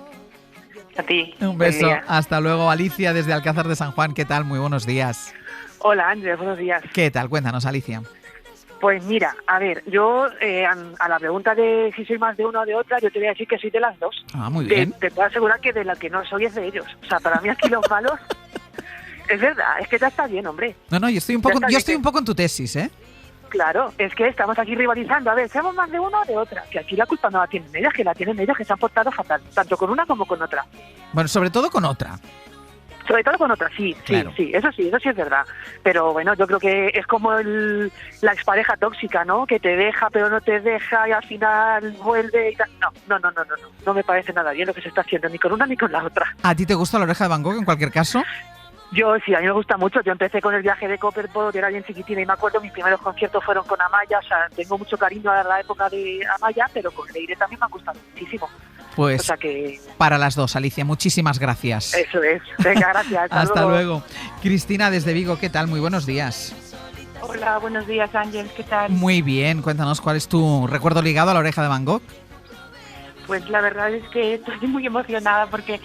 A ti. Un beso. Hasta luego. Alicia desde Alcázar de San Juan, ¿qué tal? Muy buenos días. Hola, Ángel, buenos días. ¿Qué tal? Cuéntanos, Alicia. Pues mira, a ver, yo a la pregunta de si soy más de una o de otra, yo te voy a decir que soy de las dos. Ah, muy bien. Te puedo asegurar que de la que no soy es de ellos. O sea, para mí aquí los malos... Es verdad, es que ya está bien, hombre. No, yo estoy un poco en tu tesis, ¿eh? Claro, es que estamos aquí rivalizando. A ver, ¿somos más de una o de otra? Que aquí la culpa no la tienen ellas, que la tienen ellos, que se han portado fatal, tanto con una como con otra. Bueno, sobre todo con otra. Sobre todo con otra, sí, claro. Sí, eso sí es verdad. Pero bueno, yo creo que es como la expareja tóxica, ¿no? Que te deja pero no te deja y al final vuelve y tal. No me parece nada bien lo que se está haciendo, ni con una ni con la otra. ¿A ti te gusta La Oreja de Van Gogh en cualquier caso? Yo sí, a mí me gusta mucho. Yo empecé con el viaje de Copperpot, era bien chiquitina y me acuerdo mis primeros conciertos fueron con Amaya. O sea, tengo mucho cariño a la época de Amaya, pero con Leire también me ha gustado muchísimo. Pues o sea que... para las dos, Alicia, muchísimas gracias. Eso es. Venga, gracias. Hasta luego. Cristina desde Vigo, ¿qué tal? Muy buenos días. Hola, buenos días, Ángel, ¿qué tal? Muy bien, cuéntanos cuál es tu recuerdo ligado a La Oreja de Van Gogh. Pues la verdad es que estoy muy emocionada porque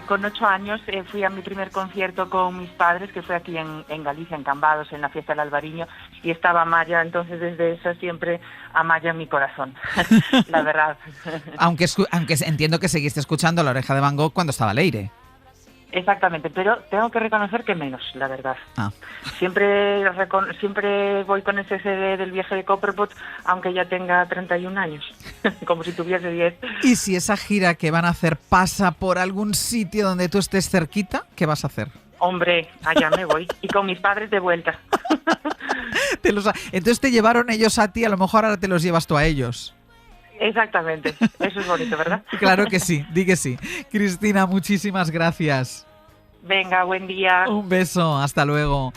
con 8 años fui a mi primer concierto con mis padres, que fue aquí en Galicia, en Cambados, en la fiesta del Albariño, y estaba Amaya, entonces desde eso siempre Amaya en mi corazón, la verdad. Aunque entiendo que seguiste escuchando La Oreja de Van Gogh cuando estaba Leire. Exactamente, pero tengo que reconocer que menos, la verdad. Ah. Siempre voy con ese CD del viaje de Copperpot, aunque ya tenga 31 años, como si tuviese 10. ¿Y si esa gira que van a hacer pasa por algún sitio donde tú estés cerquita, qué vas a hacer? Hombre, allá me voy, y con mis padres de vuelta. Entonces te llevaron ellos a ti, a lo mejor ahora te los llevas tú a ellos. Exactamente, eso es bonito, ¿verdad? Claro que sí, di que sí. Cristina, muchísimas gracias. Venga, buen día. Un beso, hasta luego.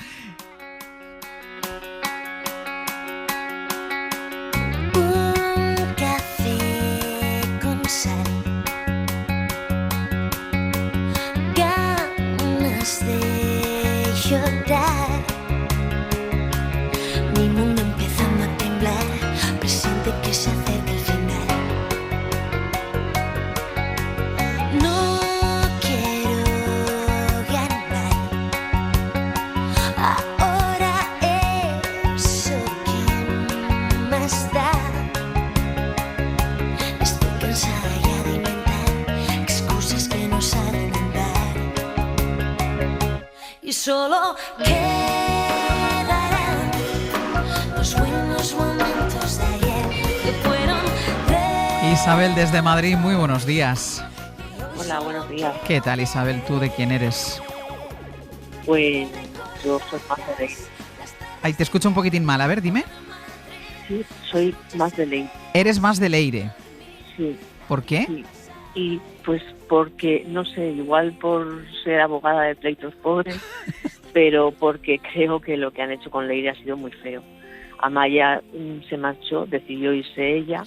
Un café con sal, ganas de llorar, mi mundo empezando a temblar, presiente que se acerca el final. No quiero ganar, ahora eso que más da. Estoy cansada ya de inventar excusas que no saben andar, y solo quedarán los buenos momentos de ayer que fueron de... Isabel desde Madrid, muy buenos días. Hola, buenos días. ¿Qué tal, Isabel? ¿Tú de quién eres? Pues yo soy más de Leire. Ay, te escucho un poquitín mal, a ver, dime. Sí, soy más de Leire. ¿Eres más de Leire? Sí. ¿Por qué? Sí. Y pues porque, no sé, igual por ser abogada de pleitos pobres, pero porque creo que lo que han hecho con Leire ha sido muy feo. Amaya se marchó, decidió irse ella,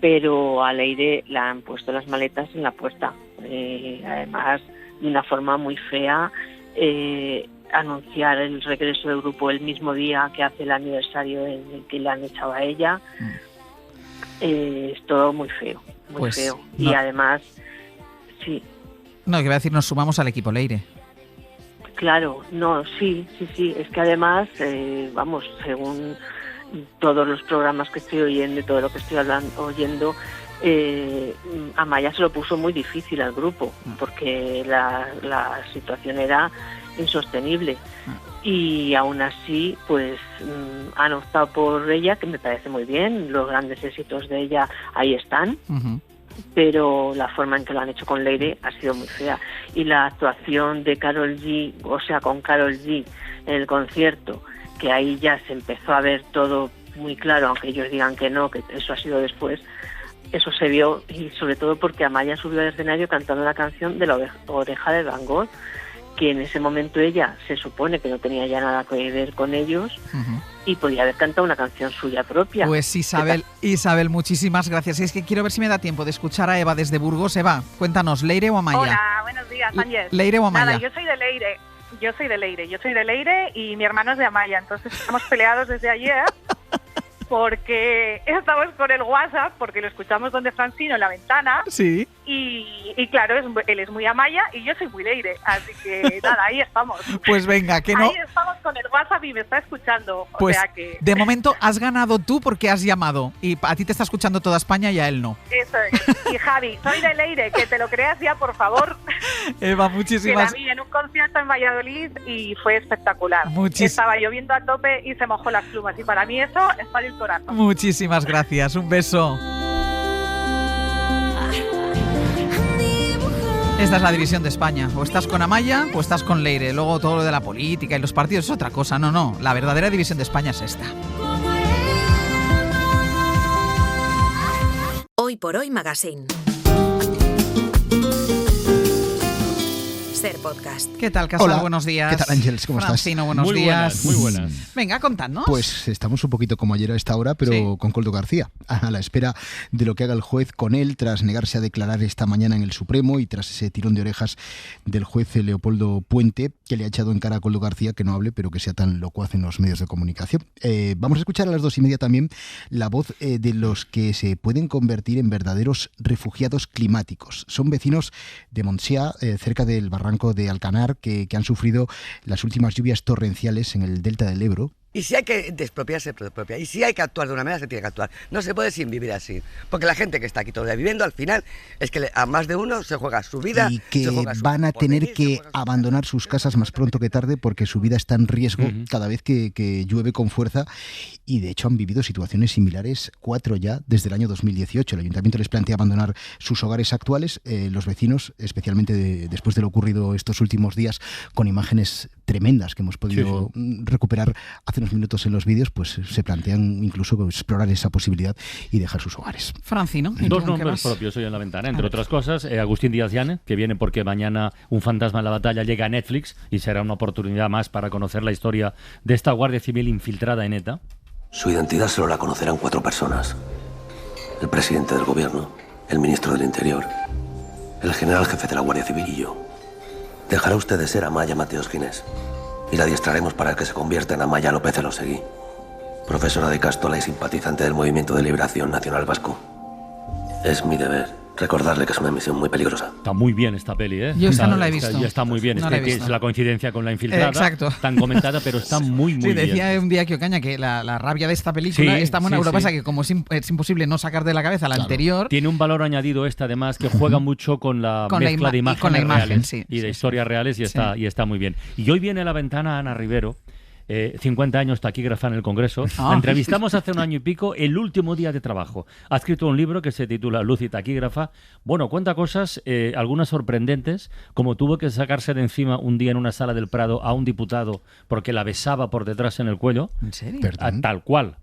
pero a Leire le han puesto las maletas en la puerta. Además, de una forma muy fea, anunciar el regreso del grupo el mismo día que hace el aniversario en el que le han echado a ella. Es todo muy feo, muy pues, feo. No. Y además, sí. No, que iba a decir, nos sumamos al equipo Leire. Claro, no, sí, es que además, vamos, según todos los programas que estoy oyendo y todo lo que estoy oyendo, Amaya se lo puso muy difícil al grupo, porque la situación era insostenible. Y aún así, pues han optado por ella, que me parece muy bien, los grandes éxitos de ella ahí están. Uh-huh. Pero la forma en que lo han hecho con Leire ha sido muy fea. Y la actuación de Karol G, o sea, con Karol G en el concierto, que ahí ya se empezó a ver todo muy claro, aunque ellos digan que no, que eso ha sido después, eso se vio, y sobre todo porque Amaya subió al escenario cantando la canción de La Oreja de Van Gogh, que en ese momento ella se supone que no tenía ya nada que ver con ellos. Uh-huh. Y podía haber cantado una canción suya propia. Pues Isabel, muchísimas gracias. Y es que quiero ver si me da tiempo de escuchar a Eva desde Burgos. Eva, cuéntanos, ¿Leire o Amaya? Hola, buenos días, Ángel. ¿Leire o Amaya? Nada, yo soy de Leire y mi hermano es de Amaya, entonces estamos peleados desde ayer porque estamos con el WhatsApp, porque lo escuchamos donde Francino en la ventana. Sí. Y claro, él es muy Amaya y yo soy muy Leire, así que nada, ahí estamos. Pues venga, que no... Ahí estamos con el WhatsApp y me está escuchando. Pues o sea que... de momento has ganado tú porque has llamado y a ti te está escuchando toda España y a él no. Eso es. Y Javi, soy de Leire, que te lo creas ya, por favor. Eva, muchísimas... Que la vi en un concierto en Valladolid y fue espectacular. Estaba lloviendo a tope y se mojó las plumas y para mí eso es para el corazón. Muchísimas gracias, un beso. Esta es la división de España. O estás con Amaya o estás con Leire. Luego todo lo de la política y los partidos es otra cosa. No. La verdadera división de España es esta. Hoy por Hoy Magazine. Ser Podcast. ¿Qué tal, Casal? Hola. Buenos días. ¿Qué tal, Ángeles? ¿Cómo Francino, estás? buenos Muy días. buenas, muy buenas. Venga, contadnos. Pues estamos un poquito como ayer a esta hora, pero con Coldo García, a la espera de lo que haga el juez con él, tras negarse a declarar esta mañana en el Supremo y tras ese tirón de orejas del juez Leopoldo Puente, que le ha echado en cara a Coldo García que no hable, pero que sea tan locuaz en los medios de comunicación. Vamos a escuchar a las 2:30 también la voz de los que se pueden convertir en verdaderos refugiados climáticos. Son vecinos de Montsià, cerca del barranco de Alcanar, que han sufrido las últimas lluvias torrenciales en el delta del Ebro. Y si hay que expropiarse, se expropia. Y si hay que actuar de una manera, se tiene que actuar. No se puede sin vivir así. Porque la gente que está aquí todavía viviendo, al final, es que a más de uno se juega su vida. Y que van a tener que abandonar sus casas más pronto que tarde porque su vida está en riesgo cada vez que llueve con fuerza. Y de hecho han vivido situaciones similares, 4 ya, desde el año 2018. El ayuntamiento les plantea abandonar sus hogares actuales. Los vecinos, especialmente después de lo ocurrido estos últimos días, con imágenes tremendas que hemos podido recuperar hace unos minutos en los vídeos, pues se plantean incluso explorar esa posibilidad y dejar sus hogares. Francino. Dos nombres propios hoy en la ventana, entre otras cosas, Agustín Díaz Llane, que viene porque mañana Un fantasma en la batalla llega a Netflix y será una oportunidad más para conocer la historia de esta Guardia Civil infiltrada en ETA. Su identidad solo la conocerán 4 personas. El presidente del gobierno, el ministro del Interior, el general jefe de la Guardia Civil y yo. Dejará usted de ser Amaya Mateos Ginés y la adiestraremos para que se convierta en Amaya López Elosegui, profesora de Castola y simpatizante del Movimiento de Liberación Nacional Vasco. Es mi deber recordarle que es una misión muy peligrosa. Está muy bien esta peli, ¿eh? Yo esta no la he visto. Está muy bien. No la he visto. Es la coincidencia con la infiltrada. Exacto. Tan comentada, pero está muy bien. Sí, decía un día que Ocaña que la rabia de esta película está buena. Lo que pasa es que como es imposible no sacar de la cabeza la anterior. Tiene un valor añadido esta, además, que juega mucho con la mezcla de imágenes reales y de historias reales y está muy bien. Y hoy viene a la ventana Ana Rivero, 50 años taquígrafa en el Congreso. La entrevistamos hace un año y pico, el último día de trabajo. Ha escrito un libro que se titula Luz y taquígrafa. Bueno, cuenta cosas, algunas sorprendentes, como tuvo que sacarse de encima un día en una sala del Prado a un diputado porque la besaba por detrás en el cuello. ¿En serio? Tal cual.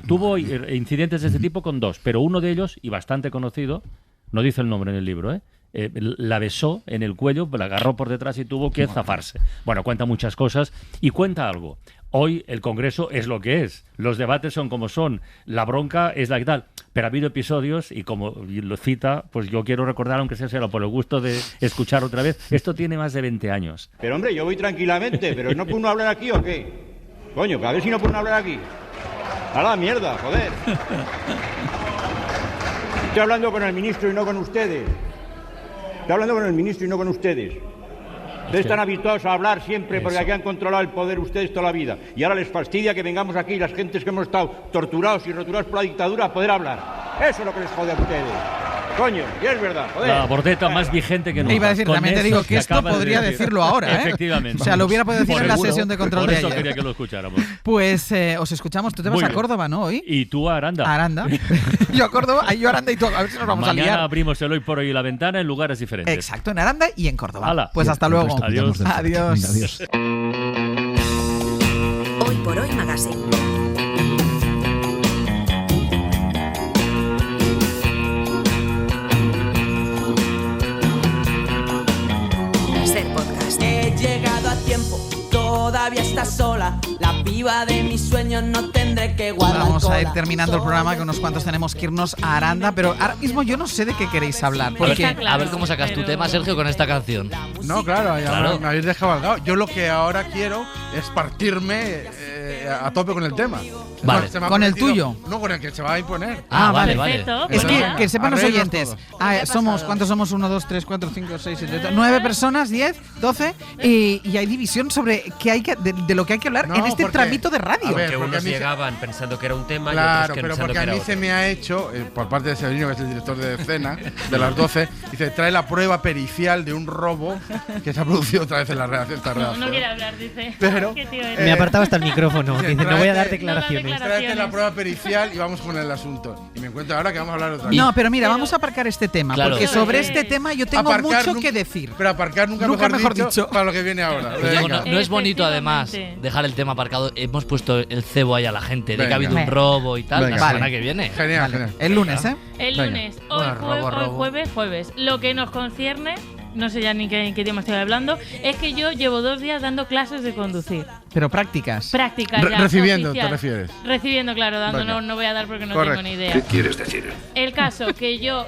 Tuvo incidentes de este tipo con 2, pero uno de ellos, y bastante conocido, no dice el nombre en el libro, la besó en el cuello, la agarró por detrás y tuvo que zafarse. Bueno, cuenta muchas cosas y cuenta algo. Hoy el Congreso es lo que es. Los debates son como son. La bronca es la que tal. Pero ha habido episodios y como lo cita, pues yo quiero recordar, aunque sea solo por el gusto de escuchar otra vez, esto tiene más de 20 años. Pero hombre, yo voy tranquilamente, pero ¿no puede uno hablar aquí o qué? Coño, a ver si no puede uno hablar aquí. A la mierda, joder. Estoy hablando con el ministro y no con ustedes. Estoy hablando con el ministro y no con ustedes. Ustedes están habituados a hablar siempre porque aquí han controlado el poder ustedes toda la vida. Y ahora les fastidia que vengamos aquí las gentes que hemos estado torturados y roturados por la dictadura a poder hablar. Eso es lo que les jode a ustedes. Coño, y es verdad, joder. La bordeta más vigente que nunca. Iba a decir, también te digo que esto podría decirlo ahora, ¿eh? Efectivamente. O sea, lo hubiera podido decir en la sesión de control de ayer. Por eso quería que lo escucháramos. Pues os escuchamos. Tú te vas a Córdoba, ¿no? Hoy. Y tú a Aranda. A Aranda. Yo a Córdoba, yo a Aranda y tú. A ver si nos vamos a liar. Mañana abrimos el Hoy por Hoy la ventana en lugares diferentes. Exacto, en Aranda y en Córdoba. Hala. Pues hasta luego. Adiós. Adiós. Venga, adiós. Hoy por Hoy Magazine. He llegado a tiempo, todavía estás sola. La piba de mis sueños no tendré que guardar. Vamos a ir terminando el programa, que unos cuantos tenemos que irnos a Aranda, pero ahora mismo yo no sé de qué queréis hablar. Porque a ver cómo sacas tu tema, Sergio, con esta canción. No, claro, me habéis descabalgado. Yo lo que ahora quiero es partirme a tope con el tema. Vale, con el tuyo. No, con el que se va a imponer. Vale. Es Bueno, que sepan los arreglos oyentes. todos. ¿Cuántos somos? 1, 2, 3, 4, 5, 6, 7, 8, 9 personas, 10, 12. Y hay división sobre qué hay que, de lo que hay que hablar en este tramito de radio. Porque unos llegaban pensando que era un tema y claro, otros que pero pensando porque que era a mí otro. se me ha hecho, por parte de Severino, que es el director de escena, de las 12, dice, trae la prueba pericial de un robo que se ha producido otra vez en la redacción. No quiere hablar, dice. Pero me apartaba hasta el micrófono. Dice, no voy a dar declaraciones. Tráete la prueba pericial y vamos con el asunto. Y me encuentro ahora que vamos a hablar de otra cosa. No, pero mira, vamos a aparcar este tema, porque sobre este tema yo tengo mucho que decir. Pero aparcar nunca mejor dicho para lo que viene ahora. No es bonito, además, dejar el tema aparcado. Hemos puesto el cebo ahí a la gente de que ha habido un robo y tal. La semana que viene. Genial. El lunes, ¿eh? El lunes. Hoy jueves. Lo que nos concierne no sé ya ni qué idioma estoy hablando, es que yo llevo 2 días dando clases de conducir. Pero prácticas. Prácticas, ya. Recibiendo, oficial. ¿te refieres? Recibiendo, claro, dando Vale. no voy a dar porque no Correcto. tengo ni idea. ¿Qué quieres decir? El caso que yo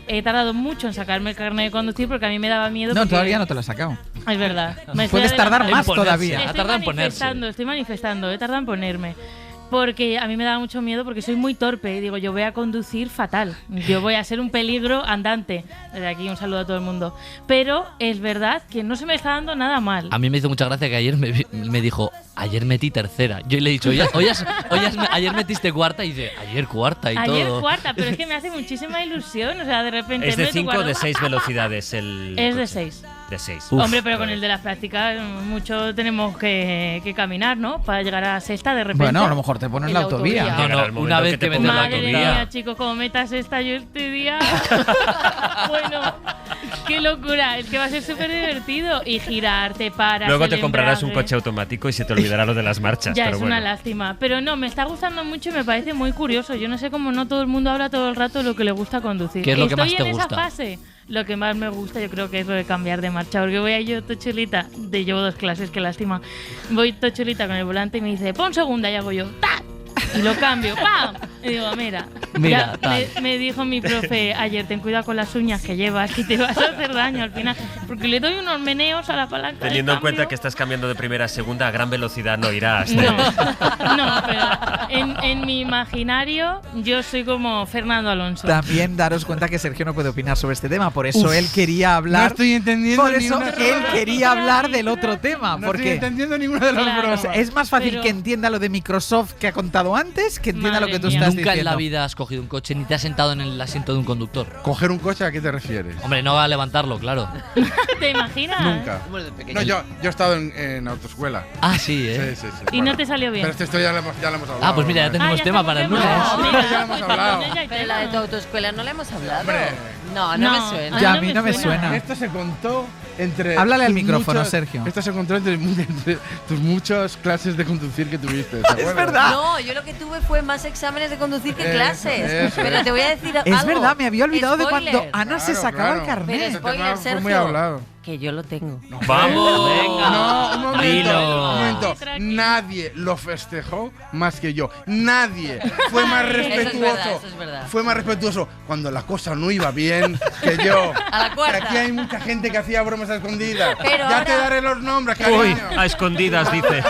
he tardado mucho en sacarme el carnet de conducir porque a mí me daba miedo. No, porque... todavía no te lo has sacado. Es verdad. Puedes tardar más todavía. Estoy manifestando, he tardado en ponerme. Porque a mí me daba mucho miedo porque soy muy torpe y digo, yo voy a conducir fatal. Yo voy a ser un peligro andante. Desde aquí un saludo a todo el mundo. Pero es verdad que no se me está dando nada mal. A mí me hizo mucha gracia que ayer me dijo, ayer metí tercera. Yo le he dicho, ayer metiste cuarta y dice, ayer cuarta y todo. Ayer cuarta, pero es que me hace muchísima ilusión. O sea, de repente... ¿Es de meto 5 o cuarta. de 6 velocidades Es de 6. De 6. Hombre, pero con el de las prácticas mucho tenemos que caminar, ¿no? Para llegar a sexta de repente. Bueno, a lo mejor te ponen la autovía. No, una vez que metes la Madre autovía. mía, chicos, como metas esta yo este día. Bueno, qué locura. Es que va a ser súper divertido. Y girar, te paras. Luego el te comprarás un embrague. coche automático y se te olvidará lo de las marchas. Ya, pero es bueno. una lástima. Pero no, me está gustando mucho y me parece muy curioso. Yo no sé cómo no todo el mundo habla todo el rato de lo que le gusta conducir. ¿Qué es lo que más te Estoy en gusta? esa fase. Lo que más me gusta yo creo que es lo de cambiar de marcha. Porque voy ahí yo tochulita. Llevo 2 clases, qué lástima. Voy tochulita con el volante y me dice, pon segunda y hago yo, ¡tac! Y lo cambio, ¡pam! Y digo, mira Mira, ya tal. me dijo mi profe ayer, ten cuidado con las uñas que llevas, que te vas a hacer daño al final. Porque le doy unos meneos a la palanca. Teniendo de en cuenta cambio. que estás cambiando de primera a segunda, a gran velocidad no irás. No, pero en mi imaginario yo soy como Fernando Alonso. También daros cuenta que Sergio no puede opinar sobre este tema, por eso Uf, él quería hablar. no estoy entendiendo Por ni eso una él sola. quería hablar del otro tema, No porque estoy entendiendo ninguna de las Claro. bromas. o sea, es más fácil Pero- que entienda lo de Microsoft que ha contado antes que entienda Madre lo que tú mía. estás Nunca en diciendo. la vida has cogido un coche ni te has sentado en el asiento de un conductor. ¿Coger un coche a qué te refieres? Hombre, no va a levantarlo, claro. ¿Te imaginas? Nunca. No, yo he estado en autoescuela. Ah, sí, ¿eh? Sí. Y no te salió bien. Pero esto ya lo hemos hablado. Ah, pues mira, ya tenemos ya tema tenemos para el tema. lunes. Venga, ya lo hemos pues hablado. entonces ya hay Pero la de tu autoescuela no la hemos hablado. Hombre. No No. me suena. Ya, no a mí no me suena. Esto se contó entre. Háblale al tus micrófono, muchos- Sergio. Esto se contó entre tus muchas clases de conducir que tuviste. ¿te acuerdas? verdad. No, yo lo que tuve fue más exámenes de conducir que clases. eso. Pero te voy a decir algo. Es verdad, me había olvidado de Spoiler. cuando Ana se Claro, sacaba el claro. carnet. Pero Ese spoiler, tema fue muy Sergio. hablado. Que yo lo tengo. ¡Vamos! Venga. No, un momento. Dilo. Un momento. Tranquilo. Nadie lo festejó más que yo. Nadie fue más respetuoso. Eso es verdad. Fue más respetuoso cuando la cosa no iba bien que yo. A la cuarta. Que aquí hay mucha gente que hacía bromas a escondidas. Pero ya ahora- te daré los nombres, cariño. Uy, a escondidas, dice.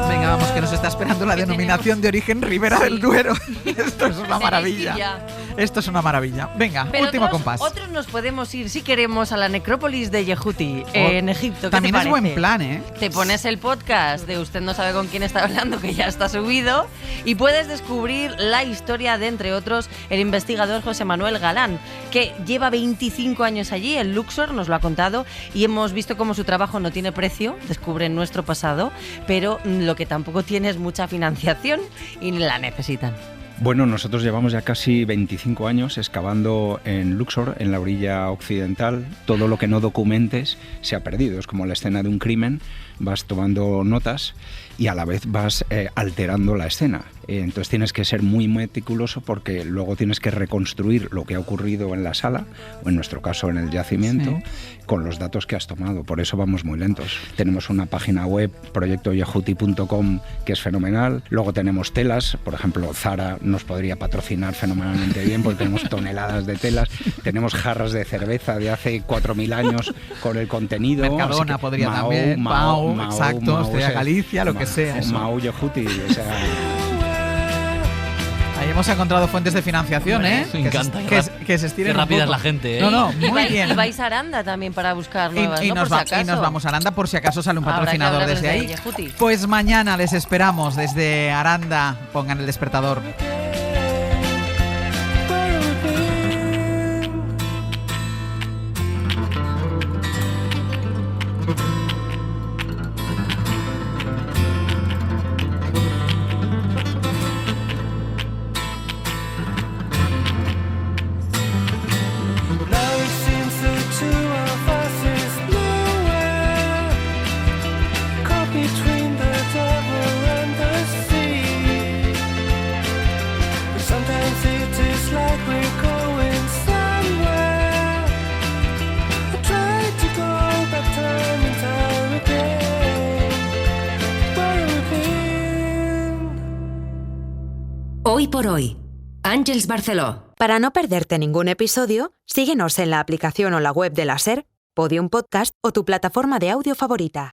Venga, vamos, que nos está esperando la denominación de origen Ribera del Duero. Esto es una maravilla. Sevilla. Esto es una maravilla. Venga, Pero último otros, compás. otros nos podemos ir, si queremos, a la necrópolis de Yehuti, en Egipto. ¿Qué También te es buen parece? plan, ¿eh? Te pones el podcast de Usted no sabe con quién está hablando, que ya está subido, y puedes descubrir la historia de, entre otros, el investigador José Manuel Galán, que lleva 25 años allí, en Luxor, nos lo ha contado, y hemos visto cómo su trabajo no tiene precio, descubre nuestro pasado, pero lo que tampoco tiene es mucha financiación y la necesitan. Bueno, nosotros llevamos ya casi 25 años excavando en Luxor, en la orilla occidental. Todo lo que no documentes se ha perdido. Es como la escena de un crimen, vas tomando notas y a la vez vas alterando la escena. Entonces tienes que ser muy meticuloso porque luego tienes que reconstruir lo que ha ocurrido en la sala, o en nuestro caso en el yacimiento, con los datos que has tomado. Por eso vamos muy lentos. Tenemos una página web, proyectoyehuti.com, que es fenomenal. Luego tenemos telas, por ejemplo, Zara nos podría patrocinar fenomenalmente bien porque tenemos toneladas de telas. Tenemos jarras de cerveza de hace 4.000 años con el contenido. Mercadona podría también, Mau, exacto, Estrella Galicia, lo que sea. eso. Mau Yehuti, o sea... Ahí hemos encontrado fuentes de financiación, ¿eh? Me encanta. Que se estiren Qué un rápida es poco. la gente, ¿eh? No, Y muy vais- bien. Y vais a Aranda también para buscar nuevas, Y ¿no? nos Por si acaso. vamos a Aranda por si acaso sale un Habrá que patrocinador hablarles desde de ahí. Yehuti. Pues mañana les esperamos desde Aranda. Pongan el despertador. Between the devil and the Hoy por hoy. Àngels Barceló. Para no perderte ningún episodio, síguenos en la aplicación o la web de la SER, Podium Podcast o tu plataforma de audio favorita.